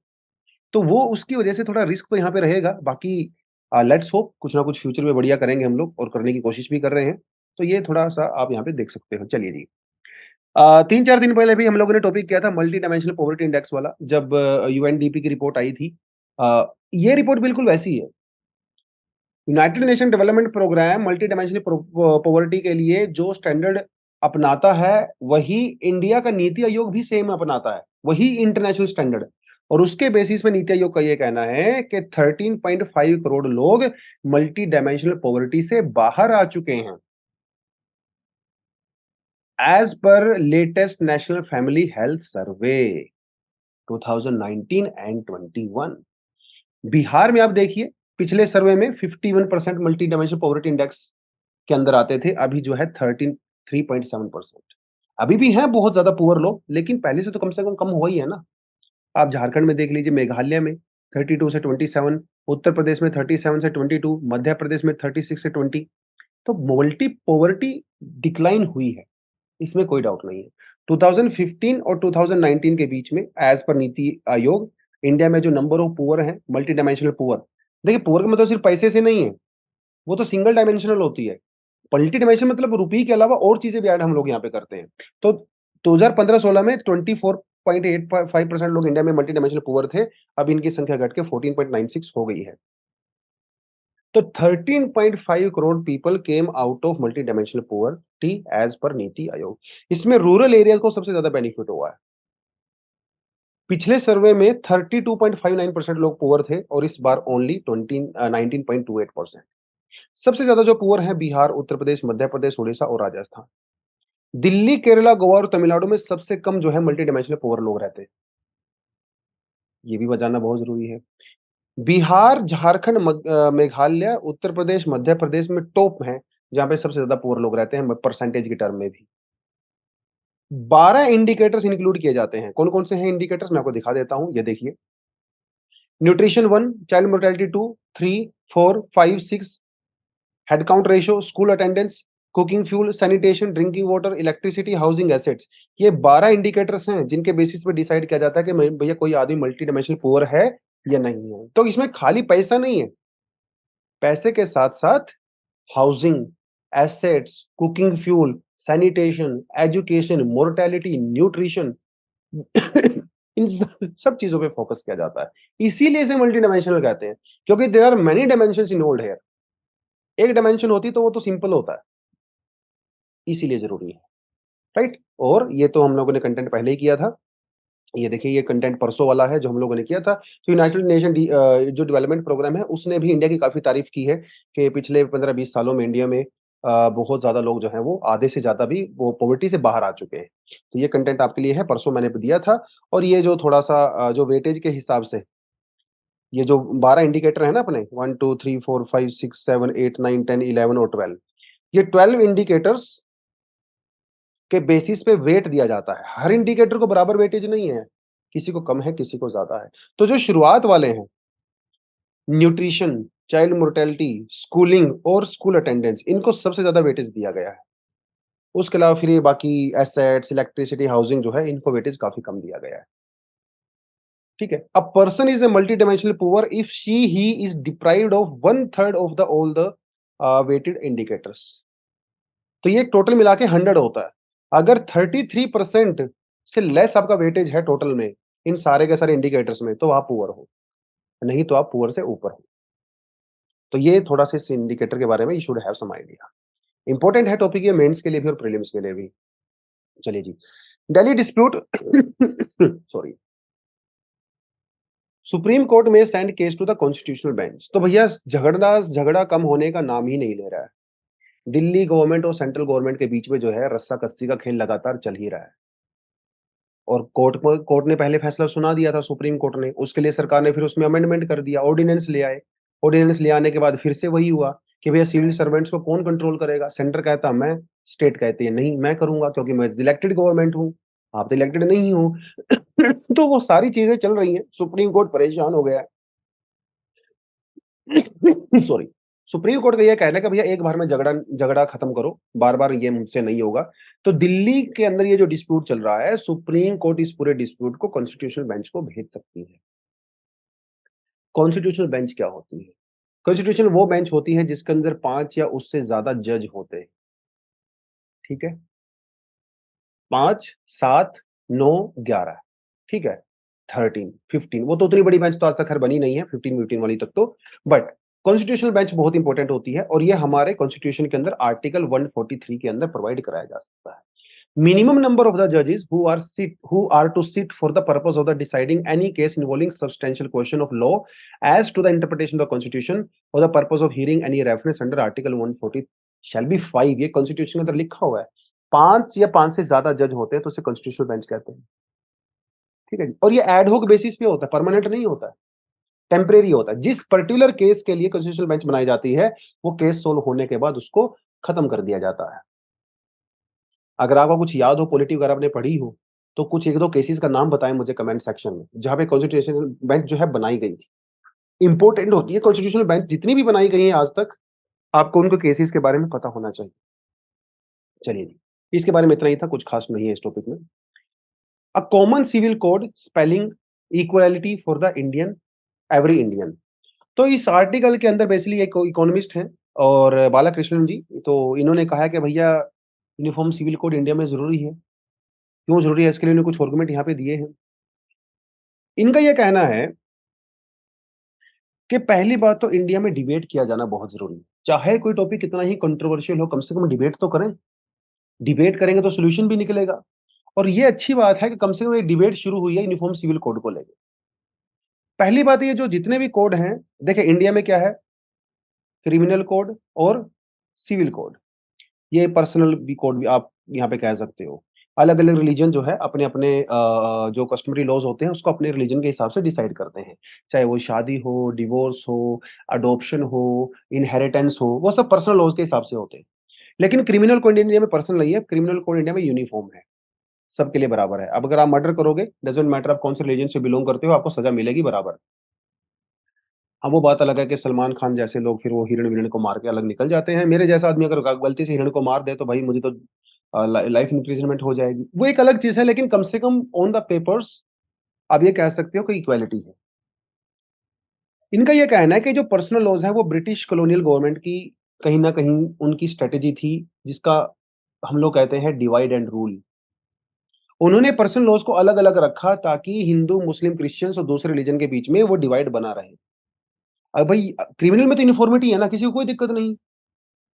तो वो उसकी वजह से थोड़ा रिस्क तो यहाँ पे रहेगा। बाकी लेट्स होप कुछ ना कुछ फ्यूचर में बढ़िया करेंगे हम लोग और करने की कोशिश भी कर रहे हैं। तो ये थोड़ा-सा आप यहाँ पे देख सकते हो। चलिए जी। 3-4 दिन पहले भी हम लोगों ने टॉपिक किया था मल्टी डायमेंशनल पॉवर्टी इंडेक्स वाला, जब यूएनडीपी की रिपोर्ट आई थी। ये रिपोर्ट बिल्कुल वैसी है। United Nation Development Programme multi dimensional poverty के लिए जो स्टैंडर्ड अपनाता है, वही इंडिया का नीति आयोग भी सेम अपनाता है, वही इंटरनेशनल स्टैंडर्ड। और उसके बेसिस पे नीति आयोग का ये कहना है कि 13.5 करोड़ लोग मल्टी डायमेंशनल पॉवर्टी से बाहर आ चुके हैं, एज पर latest national family health survey 2019 and 21। Bihar में आप देखिए, पिछले सर्वे में 51% मल्टी डायमेंशनल पॉवर्टी इंडेक्स के अंदर आते थे, अभी जो है 3.7%। अभी भी हैं बहुत ज़्यादा पुअर लोग, लेकिन पहले से कम हुआ ही है ना। आप झारखंड में देख लीजिए, मेघालय में 32 से 27, उत्तर प्रदेश में 37 से 22, मध्य प्रदेश में 36 से 20। तो मल्टी पॉवर्टी डिक्लाइन हुई है, इसमें कोई डाउट नहीं है। 2015 और 2019 के बीच में as per NITI Aayog, India में जो नंबर ऑफ पुअर हैं, मल्टी डायमेंशनल पुअर, देखिए पुअर का मतलब सिर्फ पैसे से नहीं है, वो तो सिंगल डायमेंशनल होती है। मल्टी डायमेंशन मतलब रुपये के अलावा और चीज़ें भी ऐड हम लोग यहाँ पे करते हैं। तो 2015-16 में 24.85% लोग इंडिया में मल्टी डायमेंशनल पुअर थे, अब इनकी संख्या घट के 14.96 हो गई है। तो 13.5 crore people came out of multi dimensional poverty as per NITI Aayog. इसमें रूरल एरिया को सबसे ज़्यादा बेनिफिट हुआ है। पिछले सर्वे में 32.59% लोग पुअर थे और इस बार ओनली 19.28%। सबसे ज़्यादा जो पुअर हैं बिहार, उत्तर प्रदेश, मध्य प्रदेश, उड़ीसा और राजस्थान। दिल्ली, केरला, गोवा और तमिलनाडु में सबसे कम जो है मल्टी डायमेंशनल पुअर लोग रहते हैं। ये भी जानना बहुत ज़रूरी है। बिहार, झारखंड, मेघालय, उत्तर प्रदेश, मध्य प्रदेश में टॉप हैं, जहाँ पे सबसे ज़्यादा पुअर लोग रहते हैं परसेंटेज के टर्म में भी। 12 इंडिकेटर्स इंक्लूड किए जाते हैं। कौन-कौन से हैं इंडिकेटर्स मैं आपको दिखा देता हूँ, ये देखिए। Nutrition 1, child mortality 2, 3, 4, 5, 6, head count ratio, school attendance, cooking fuel, sanitation, drinking water, electricity, housing assets. ये 12 इंडिकेटर्स हैं जिनके बेसिस पे डिसाइड किया जाता है कि भैया कोई आदमी मल्टी डायमेंशनल पुअर है या नहीं है। तो इसमें खाली पैसा नहीं है, पैसे के साथ-साथ housing, assets, cooking fuel, sanitation, education, mortality, nutrition in सब चीज़ों पे फोकस किया जाता है। इसीलिए इसे मल्टी डायमेंशनल कहते हैं, क्योंकि there are many dimensions involved here. एक डायमेंशन होती तो वो तो सिंपल होता है, इसीलिए ज़रूरी है, राइट? और ये तो हम लोगों ने कंटेंट पहले ही किया था। ये देखिए, ये कंटेंट परसों वाला है जो हम लोगों ने किया था। तो यूनाइटेड नेशन जो डेवलपमेंट प्रोग्राम है, उसने भी इंडिया की काफ़ी तारीफ़ की है कि पिछले 15-20 सालों में इंडिया में बहुत ज़्यादा लोग जो हैं वो आधे से ज़्यादा भी वो पॉवर्टी से बाहर आ चुके हैं। तो ये कंटेंट आपके लिए है, परसों मैंने दिया था। और ये जो थोड़ा-सा जो वेटेज के हिसाब से, ये जो 12 इंडिकेटर है ना अपने 1, 2, 3, 4, 5, 6, 7, 8, 9, 10, 11 और 12, ये 12 इंडिकेटर्स के बेसिस पे वेट दिया जाता है। हर इंडिकेटर को बराबर वेटेज नहीं है, किसी को कम है, किसी को ज़्यादा है। तो जो शुरुआत वाले हैं, न्यूट्रिशन, चाइल्ड मोर्टेलिटी, स्कूलिंग और स्कूल अटेंडेंस, इनको सबसे ज़्यादा वेटेज दिया गया है। उसके अलावा फिर ये बाकी एसेट्स, इलेक्ट्रिसिटी, हाउसिंग जो है, इनको वेटेज काफ़ी कम दिया गया है। ठीक है? A person is a multi dimensional poor if he is deprived of 1/3 of the all the weighted indicators. तो ये टोटल मिला के 100 होता है। अगर 33% से लेस आपका वेटेज है टोटल में, इन सारे के सारे इंडिकेटर्स में, तो आप पुअर हो, नहीं तो आप पुअर से ऊपर हो। तो ये थोड़ा-सा इस इंडिकेटर के बारे में you should have some idea. Important है टॉपिक ये, मेंस के लिए भी और प्रीलिम्स के लिए भी। चलिए जी, Delhi dispute sorry, supreme court में send case to the constitutional bench. तो भैया झगड़ा कम होने का नाम ही नहीं ले रहा है। दिल्ली गवर्नमेंट और सेंट्रल गवर्नमेंट के बीच में जो है रस्सा-कस्सी का खेल लगातार चल ही रहा है। और कोर्ट ने पहले फैसला सुना दिया था, सुप्रीम कोर्ट ने, उसके लिए सरकार ने फिर उसमें अमेंडमेंट कर दिया, ऑर्डिनेंस ले आए। ऑर्डिनेंस ले आने के बाद फिर से वही हुआ कि भैया सिविल सर्वेंट्स को कौन कंट्रोल करेगा? सेंटर कहता मैं, स्टेट कहती है नहीं मैं करूँगा क्योंकि मैं इलेक्टेड गवर्नमेंट हूँ, आप तो इलेक्टेड नहीं हो। तो वो सारी चीज़ें चल रही हैं, सुप्रीम कोर्ट परेशान हो गया है। सॉरी। सुप्रीम कोर्ट का ये कहना है कि भैया एक बार में झगड़ा झगड़ा खत्म करो, बार-बार ये मुझसे नहीं होगा। तो दिल्ली के अंदर ये जो डिस्प्यूट चल रहा है, सुप्रीम कोर्ट इस पूरे डिस्प्यूट को कॉन्स्टिट्यूशनल बेंच को भेज सकती है। कॉन्स्टिट्यूशनल बेंच क्या होती है? कॉन्स्टिट्यूशनल वो बेंच होती है जिसके अंदर 5 या उससे ज़्यादा जज होते हैं, ठीक है? 5, 7, 9, 11, ठीक है? 13, 15 वो तो उतनी बड़ी बेंच तो आज तक खैर बनी नहीं है 15-15 वाली तक तो, बट कॉन्स्टिट्यूशनल बेंच बहुत इंपॉर्टेंट होती है और ये हमारे कॉन्स्टिट्यूशन के अंदर आर्टिकल 143 के अंदर प्रोवाइड कराया जा सकता है। Minimum number of the judges who are to sit for the purpose of the deciding any case involving substantial question of law as to the interpretation of the constitution or the purpose of hearing any reference under article 140 shall be 5 ये constitution के अंदर लिखा हुआ है। 5 या 5 से ज्यादा जज होते हैं तो उसे कॉन्स्टिट्यूशनल बेंच कहते हैं। ठीक है जी, और ये एड होक बेसिस पे होता है, परमानेंट नहीं होता है, टेम्परेरी होता है। जिस पर्टिकुलर केस के लिए कॉन्स्टिट्यूशनल बेंच बनाई जाती है वो केस सोल्व होने के बाद उसको खत्म कर दिया जाता है। अगर आपको कुछ याद हो पॉलिटी वगैरह आपने पढ़ी हो, तो कुछ 1-2 केसेज़ का नाम बताएँ मुझे कमेंट सेक्शन में, जहाँ पे कॉन्स्टिट्यूशनल बेंच जो है बनाई गई थी। इम्पोर्टेंट होती है कॉन्स्टिट्यूशनल बेंच जितनी भी बनाई गई है आज तक, आपको उनके केसेज़ के बारे में पता होना चाहिए। चलिए जी, इसके बारे में इतना ही था, कुछ खास नहीं है इस टॉपिक में। A common civil code spelling equality for the Indian every Indian. तो इस आर्टिकल के अंदर बेसिकली एक इकोनॉमिस्ट हैं और बालाकृष्णन जी, तो इन्होंने कहा है कि भैया यूनिफॉर्म सिविल कोड इंडिया में ज़रूरी है। क्यों ज़रूरी है? इसके लिए इन्होंने कुछ आर्गुमेंट यहाँ पे दिए हैं। इनका ये कहना है कि पहली बात तो इंडिया में डिबेट किया जाना बहुत ज़रूरी है। चाहे कोई टॉपिक कितना ही कंट्रोवर्शियल हो, कम से कम डिबेट तो करें। डिबेट करेंगे तो सॉल्यूशन भी निकलेगा और ये अच्छी बात है कि कम से कम एक डिबेट शुरू हुई है यूनिफॉर्म सिविल कोड को लेके। पहली बात ये जो जितने भी कोड हैं, देखिए इंडिया में क्या है, क्रिमिनल कोड और सिविल कोड। ये पर्सनल भी कोड भी आप यहाँ पे कह सकते हो। अलग-अलग रिलीजन जो है अपने-अपने जो कस्टमरी लॉज़ होते हैं उसको अपने रिलीजन के हिसाब से डिसाइड करते हैं। चाहे वो शादी हो, डिवोर्स हो, अडॉप्शन हो, इनहेरिटेंस हो, वो सब पर्सनल लॉज़ के हिसाब से होते हैं। लेकिन क्रिमिनल कोड इंडिया में पर्सनल नहीं है, क्रिमिनल कोड इंडिया में यूनिफ़ॉर्म है, सबके लिए बराबर है। अब अगर आप मर्डर करोगे, डज़न्ट मैटर आप कौन से रिलीजन से बिलॉन्ग करते हो, आपको सज़ा मिलेगी बराबर। हाँ, वो बात अलग है कि सलमान खान जैसे लोग फिर वो हिरण-विरण को मार के अलग निकल जाते हैं। मेरे जैसा आदमी अगर गलती से हिरण को मार दे तो भाई मुझे तो लाइफ इम्प्रिजनमेंट हो जाएगी। वो एक अलग चीज़ है लेकिन कम से कम ऑन द पेपर्स आप ये कह सकते हो कि इक्वालिटी है। इनका ये कहना है कि जो पर्सनल लॉज़ हैं वो ब्रिटिश कॉलोनियल गवर्नमेंट की कहीं न कहीं उनकी स्ट्रैटेजी थी जिसका हम लोग कहते हैं डिवाइड एंड रूल। उन्होंने पर्सनल लॉज़ को अलग-अलग रखा ताकि हिंदू, मुस्लिम, क्रिश्चियंस और दूसरे रिलीजन के बीच में वो डिवाइड बना रहे। अब भाई क्रिमिनल में तो यूनिफॉर्मिटी है ना, किसी को कोई दिक्कत नहीं।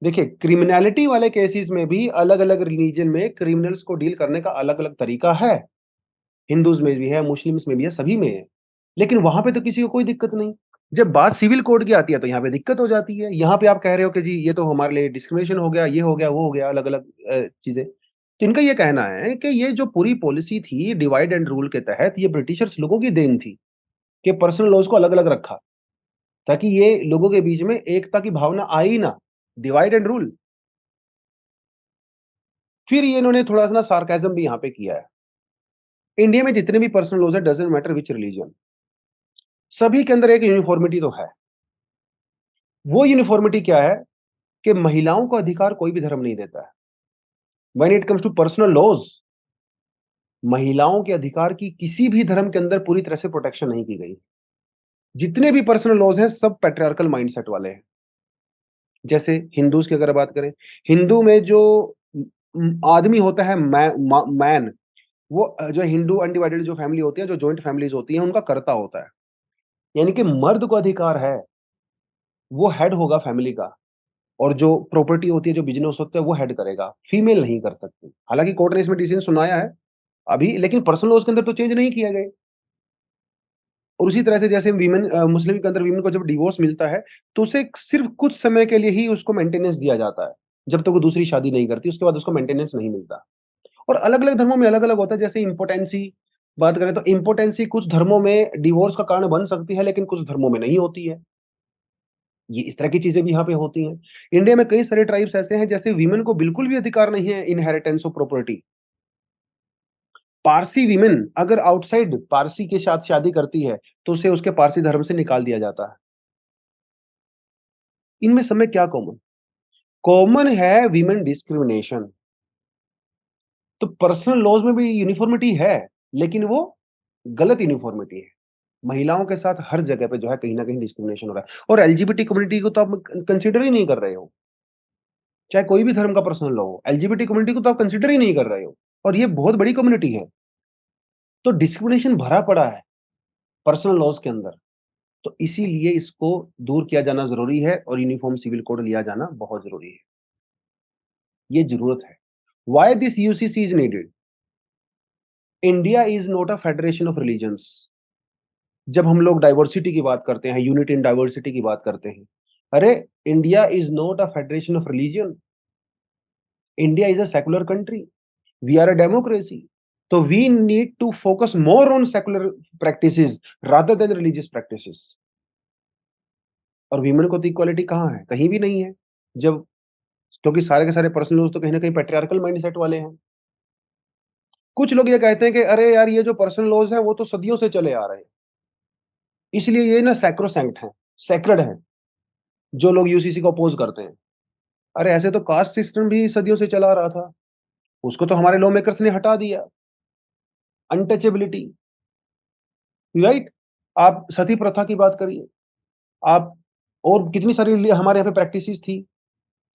देखिए, क्रिमिनैलिटी वाले केसेज़ में भी अलग-अलग रिलीजन में क्रिमिनल्स को डील करने का अलग-अलग तरीका है। हिंदूज़ में भी है, मुस्लिम्स में भी है, सभी में है। लेकिन वहाँ पे तो किसी को कोई दिक्कत नहीं। जब बात सिविल कोड की आती है तो यहाँ पे दिक्कत हो जाती है। यहाँ पे आप कह रहे हो कि जी ये तो हमारे लिए डिस्क्रिमिनेशन हो गया, ये हो गया, वो हो गया, अलग-अलग चीज़ें। तो इनका ये कहना है कि ये जो पूरी पॉलिसी थी डिवाइड एंड रूल के तहत ये ब्रिटिशर्स लोगों की देन थी, कि पर्सनल लॉज़ को अलग-अलग रखा, ताकि ये लोगों के बीच में एकता की भावना आए ही ना। Divide and rule. फिर ये इन्होंने थोड़ा-सा ना सार्काज़्म भी यहाँ पे किया है। इंडिया में जितने भी पर्सनल लॉज़ हैं डज़न्ट मैटर व्हिच रिलीजन, सभी के अंदर एक यूनिफ़ॉर्मिटी तो है। वो यूनिफ़ॉर्मिटी क्या है कि महिलाओं को अधिकार कोई भी धर्म नहीं देता है। When it comes to personal laws, महिलाओं के अधिकार की किसी भी धर्म के अंदर पूरी तरह से प्रोटेक्शन नहीं की गई। जितने भी पर्सनल लॉज़ हैं सब पैट्रियार्कल माइंडसेट वाले हैं। जैसे हिंदूज़ की अगर बात करें, हिंदू में जो आदमी होता है मैन वो जो हिंदू अनडिवाइडेड जो फैमिली होती है, जो जॉइंट फैमिलीज़ होती हैं, उनका कर्ता होता है। यानी कि मर्द को अधिकार है, वो हेड होगा फैमिली का और जो प्रॉपर्टी होती है, जो बिज़नेस होता है, वो हेड करेगा, फीमेल नहीं कर सकती। हालाँकि कोर्ट ने इसमें डिसीज़न सुनाया है अभी, लेकिन पर्सनल लॉज़ के अंदर तो चेंज नहीं किए गए। और उसी तरह से जैसे मुस्लिम के अंदर वीमेन को जब डिवोर्स मिलता है, तो उसे सिर्फ़ कुछ समय के लिए ही उसको मेंटेनेंस दिया जाता है। जब तक वो दूसरी शादी नहीं करती, उसके बाद उसको मेंटेनेंस नहीं मिलता। और अलग-अलग धर्मों में अलग-अलग होता है, जैसे इम्पोटेंसी बात करें तो इम्पोटेंसी कुछ धर्मों में डिवोर्स का कारण बन सकती है, लेकिन कुछ धर्मों में नहीं होती है। ये इस तरह की चीज़ें भी यहाँ पे होती हैं। इंडिया में कई सारे ट्राइब्स ऐसे हैं जैसे वीमेन को बिल्कुल भी अधिकार नहीं है inheritance of property. Parsi women अगर आउटसाइड पारसी के साथ शादी करती है, तो उसे उसके पारसी धर्म से निकाल दिया जाता है। इनमें सब में क्या कॉमन? कॉमन है वीमेन डिस्क्रिमिनेशन। तो पर्सनल लॉज़ में भी यूनिफ़ॉर्मिटी है, लेकिन वो गलत यूनिफ़ॉर्मिटी है। महिलाओं के साथ हर जगह पे जो है कहीं न कहीं डिस्क्रिमिनेशन हो रहा है और एलजीबीटी कम्युनिटी को तो आप कंसिडर ही नहीं कर रहे हो। चाहे कोई भी धर्म का पर्सन लो हो, एलजीबीटी कम्युनिटी को तो आप कंसिडर ही नहीं कर रहे हो और ये बहुत बड़ी कम्युनिटी है। तो डिस्क्रिमिनेशन भरा पड़ा है। पर्सनल लॉज़ के अंदर। तो इसीलिए इसको दूर किया जाना ज़रूरी है और यूनिफ़ॉर्म सिविल कोड लिया जाना बहुत ज़रूरी है। ये ज़रूरत है। Why this UCC is needed? India is not a federation of religions. जब हम लोग डाइवर्सिटी की बात करते हैं, यूनिटी इन डाइवर्सिटी की बात करते हैं, अरे! India is not a federation of religion, India is a secular country, we are a democracy. तो we need to focus more on secular practices rather than religious practices. और women को तो equality कहाँ है? कहीं भी नहीं है। जब क्योंकि सारे के सारे पर्सनल लॉज़ तो कहीं न कहीं पैट्रियार्कल माइंडसेट वाले हैं। कुछ लोग ये कहते हैं कि अरे यार ये जो पर्सनल लॉज़ हैं वो तो सदियों से चले आ रहे हैं। इसलिए ये ना सैक्रोसैंक्ट हैं, सेक्रेड हैं, जो लोग यूसीसी को अपोज़ करते हैं। अरे ऐसे तो कास्ट सिस्टम भी सदियों से चला आ रहा था। उसको तो हमारे लॉ मेकर्स ने हटा दिया। Untouchability, right? आप सती प्रथा की बात करिए, आप और कितनी सारी हमारे यहाँ पे प्रैक्टिसेस थी,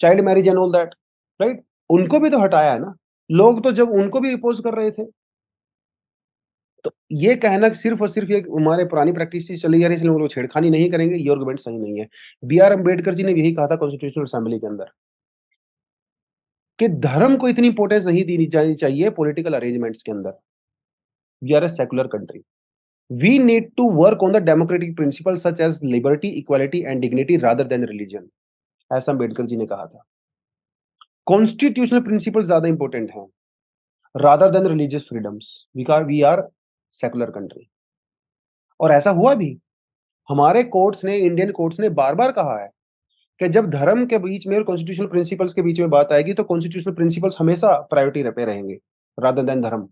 child marriage and all that, right? उनको भी तो हटाया है ना। लोग तो जब उनको भी अपोज़ कर रहे थे। तो ये कहना कि सिर्फ़ और सिर्फ़ ये हमारे पुरानी प्रैक्टिसेस चली आ रही है इसलिए हम लोग छेड़खानी नहीं करेंगे, ये आर्गुमेंट सही नहीं है। बी आर अम्बेडकर जी ने यही कहा था कॉन्स्टिट्यूशनल असेंबली के अंदर कि धर्म को इतनी इम्पोर्टेंस नहीं देनी जानी चाहिए पॉलिटिकल अरेंजमेंट्स के अंदर। We are a secular country. We need to work on the democratic principle such as liberty, equality and dignity rather than religion. ऐसा अम्बेडकर जी ने कहा था। कॉन्स्टिट्यूशनल प्रिंसिपल ज़्यादा इम्पोर्टेंट हैं rather than religious freedoms. We are secular country और ऐसा हुआ भी। हमारे कोर्ट्स ने, इंडियन कोर्ट्स ने बार-बार कहा है कि जब धर्म के बीच में और कॉन्स्टिट्यूशनल प्रिंसिपल्स के बीच में बात आएगी तो कॉन्स्टिट्यूशनल प्रिंसिपल्स हमेशा प्रायोरिटी पे रहेंगे रादर देन धर्म।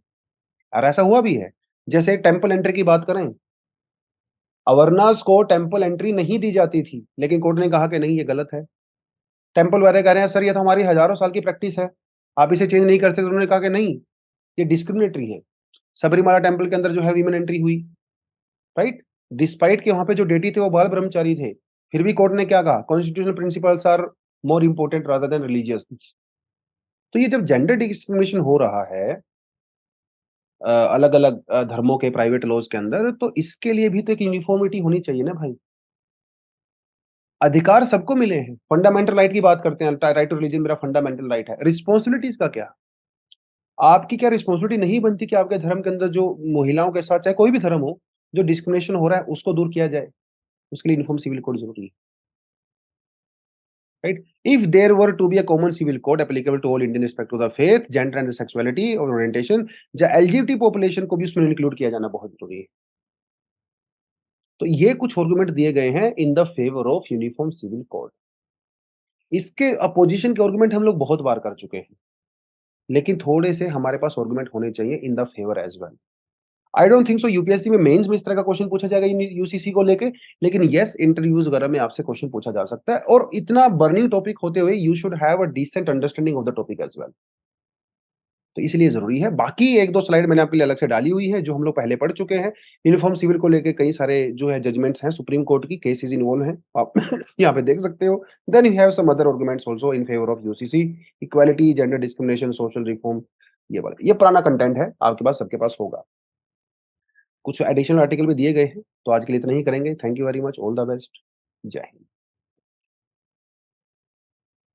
और ऐसा हुआ भी है। जैसे टेंपल एंट्री की बात करें, अवर्नास को टेंपल एंट्री नहीं दी जाती थी, लेकिन कोर्ट ने कहा कि नहीं ये गलत है। टेंपल वाले कह रहे हैं सर ये तो हमारी हज़ारों साल की प्रैक्टिस है, आप इसे चेंज नहीं करते, तो उन्होंने कहा कि नहीं, ये डिस्क्रिमिनेटरी है। सबरीमाला टेंपल के अंदर जो है वीमेन एंट्री हुई, राइट? डिस्पाइट कि वहाँ पे जो डेटी थे वो बाल ब्रह्मचारी थे, फिर भी कोर्ट ने क्या कहा? Constitutional principles are more important rather than religious. तो ये जब जेंडर डिस्क्रिमिनेशन हो रहा है अलग-अलग धर्मों के प्राइवेट लॉज़ के अंदर, तो इसके लिए भी तो एक यूनिफ़ॉर्मिटी होनी चाहिए ना भाई। अधिकार सबको मिले हैं, फंडामेंटल राइट की बात करते हैं, राइट टू रिलीजन मेरा फंडामेंटल राइट है। रिस्पॉन्सिबिलिटीज़ का क्या? आपकी क्या रिस्पॉन्सिबिलिटी नहीं बनती कि आपके धर्म के अंदर जो महिलाओं के साथ चाहे कोई भी धर्म हो, जो डिस्क्रिमिनेशन हो रहा है उसको दूर किया जाए? उसके लिए यूनिफ़ॉर्म सिविल कोड ज़रूरी है, right? If there were to be a common civil code applicable to all Indian respect to the faith, gender and sexuality और ओरिएंटेशन, ज एलजीबीटी पॉपुलेशन को भी उसमें इंक्लूड किया जाना बहुत ज़रूरी है। तो ये कुछ आर्गुमेंट दिए गए हैं in the favour of uniform civil code. इसके अपोजिशन के आर्गुमेंट हम लोग बहुत बार कर चुके हैं, लेकिन थोड़े से हमारे पास आर्गुमेंट होने चाहिए इन the favour as well. I don't think so UPSC में मेंस में इस तरह का क्वेश्चन पूछा जाएगा इन यूसीसी को लेके, लेकिन येस इंटरव्यूज़ वगैरह में आपसे क्वेश्चन पूछा जा सकता है और इतना बर्निंग टॉपिक होते हुए you should have a decent understanding of the topic as well. तो इसलिए ज़रूरी है। बाकी 1-2 स्लाइड मैंने आपके लिए अलग से डाली हुई है, जो हम लोग पहले पढ़ चुके हैं। यूनिफ़ॉर्म सिविल को लेके कई सारे जो है जजमेंट्स हैं सुप्रीम कोर्ट की, केसेस इन्वॉल्व हैं। आप यहाँ पे देख सकते हो। Then you have some other arguments also in favour of UCC, equality, gender discrimination, social reform ये वाला। ये पुराना कंटेंट है, आपके पास सबके पास होगा। कुछ एडिशनल आर्टिकल भी दिए गए हैं, तो आज के लिए इतना ही करेंगे। Thank you very much, all the best. जय हिंद।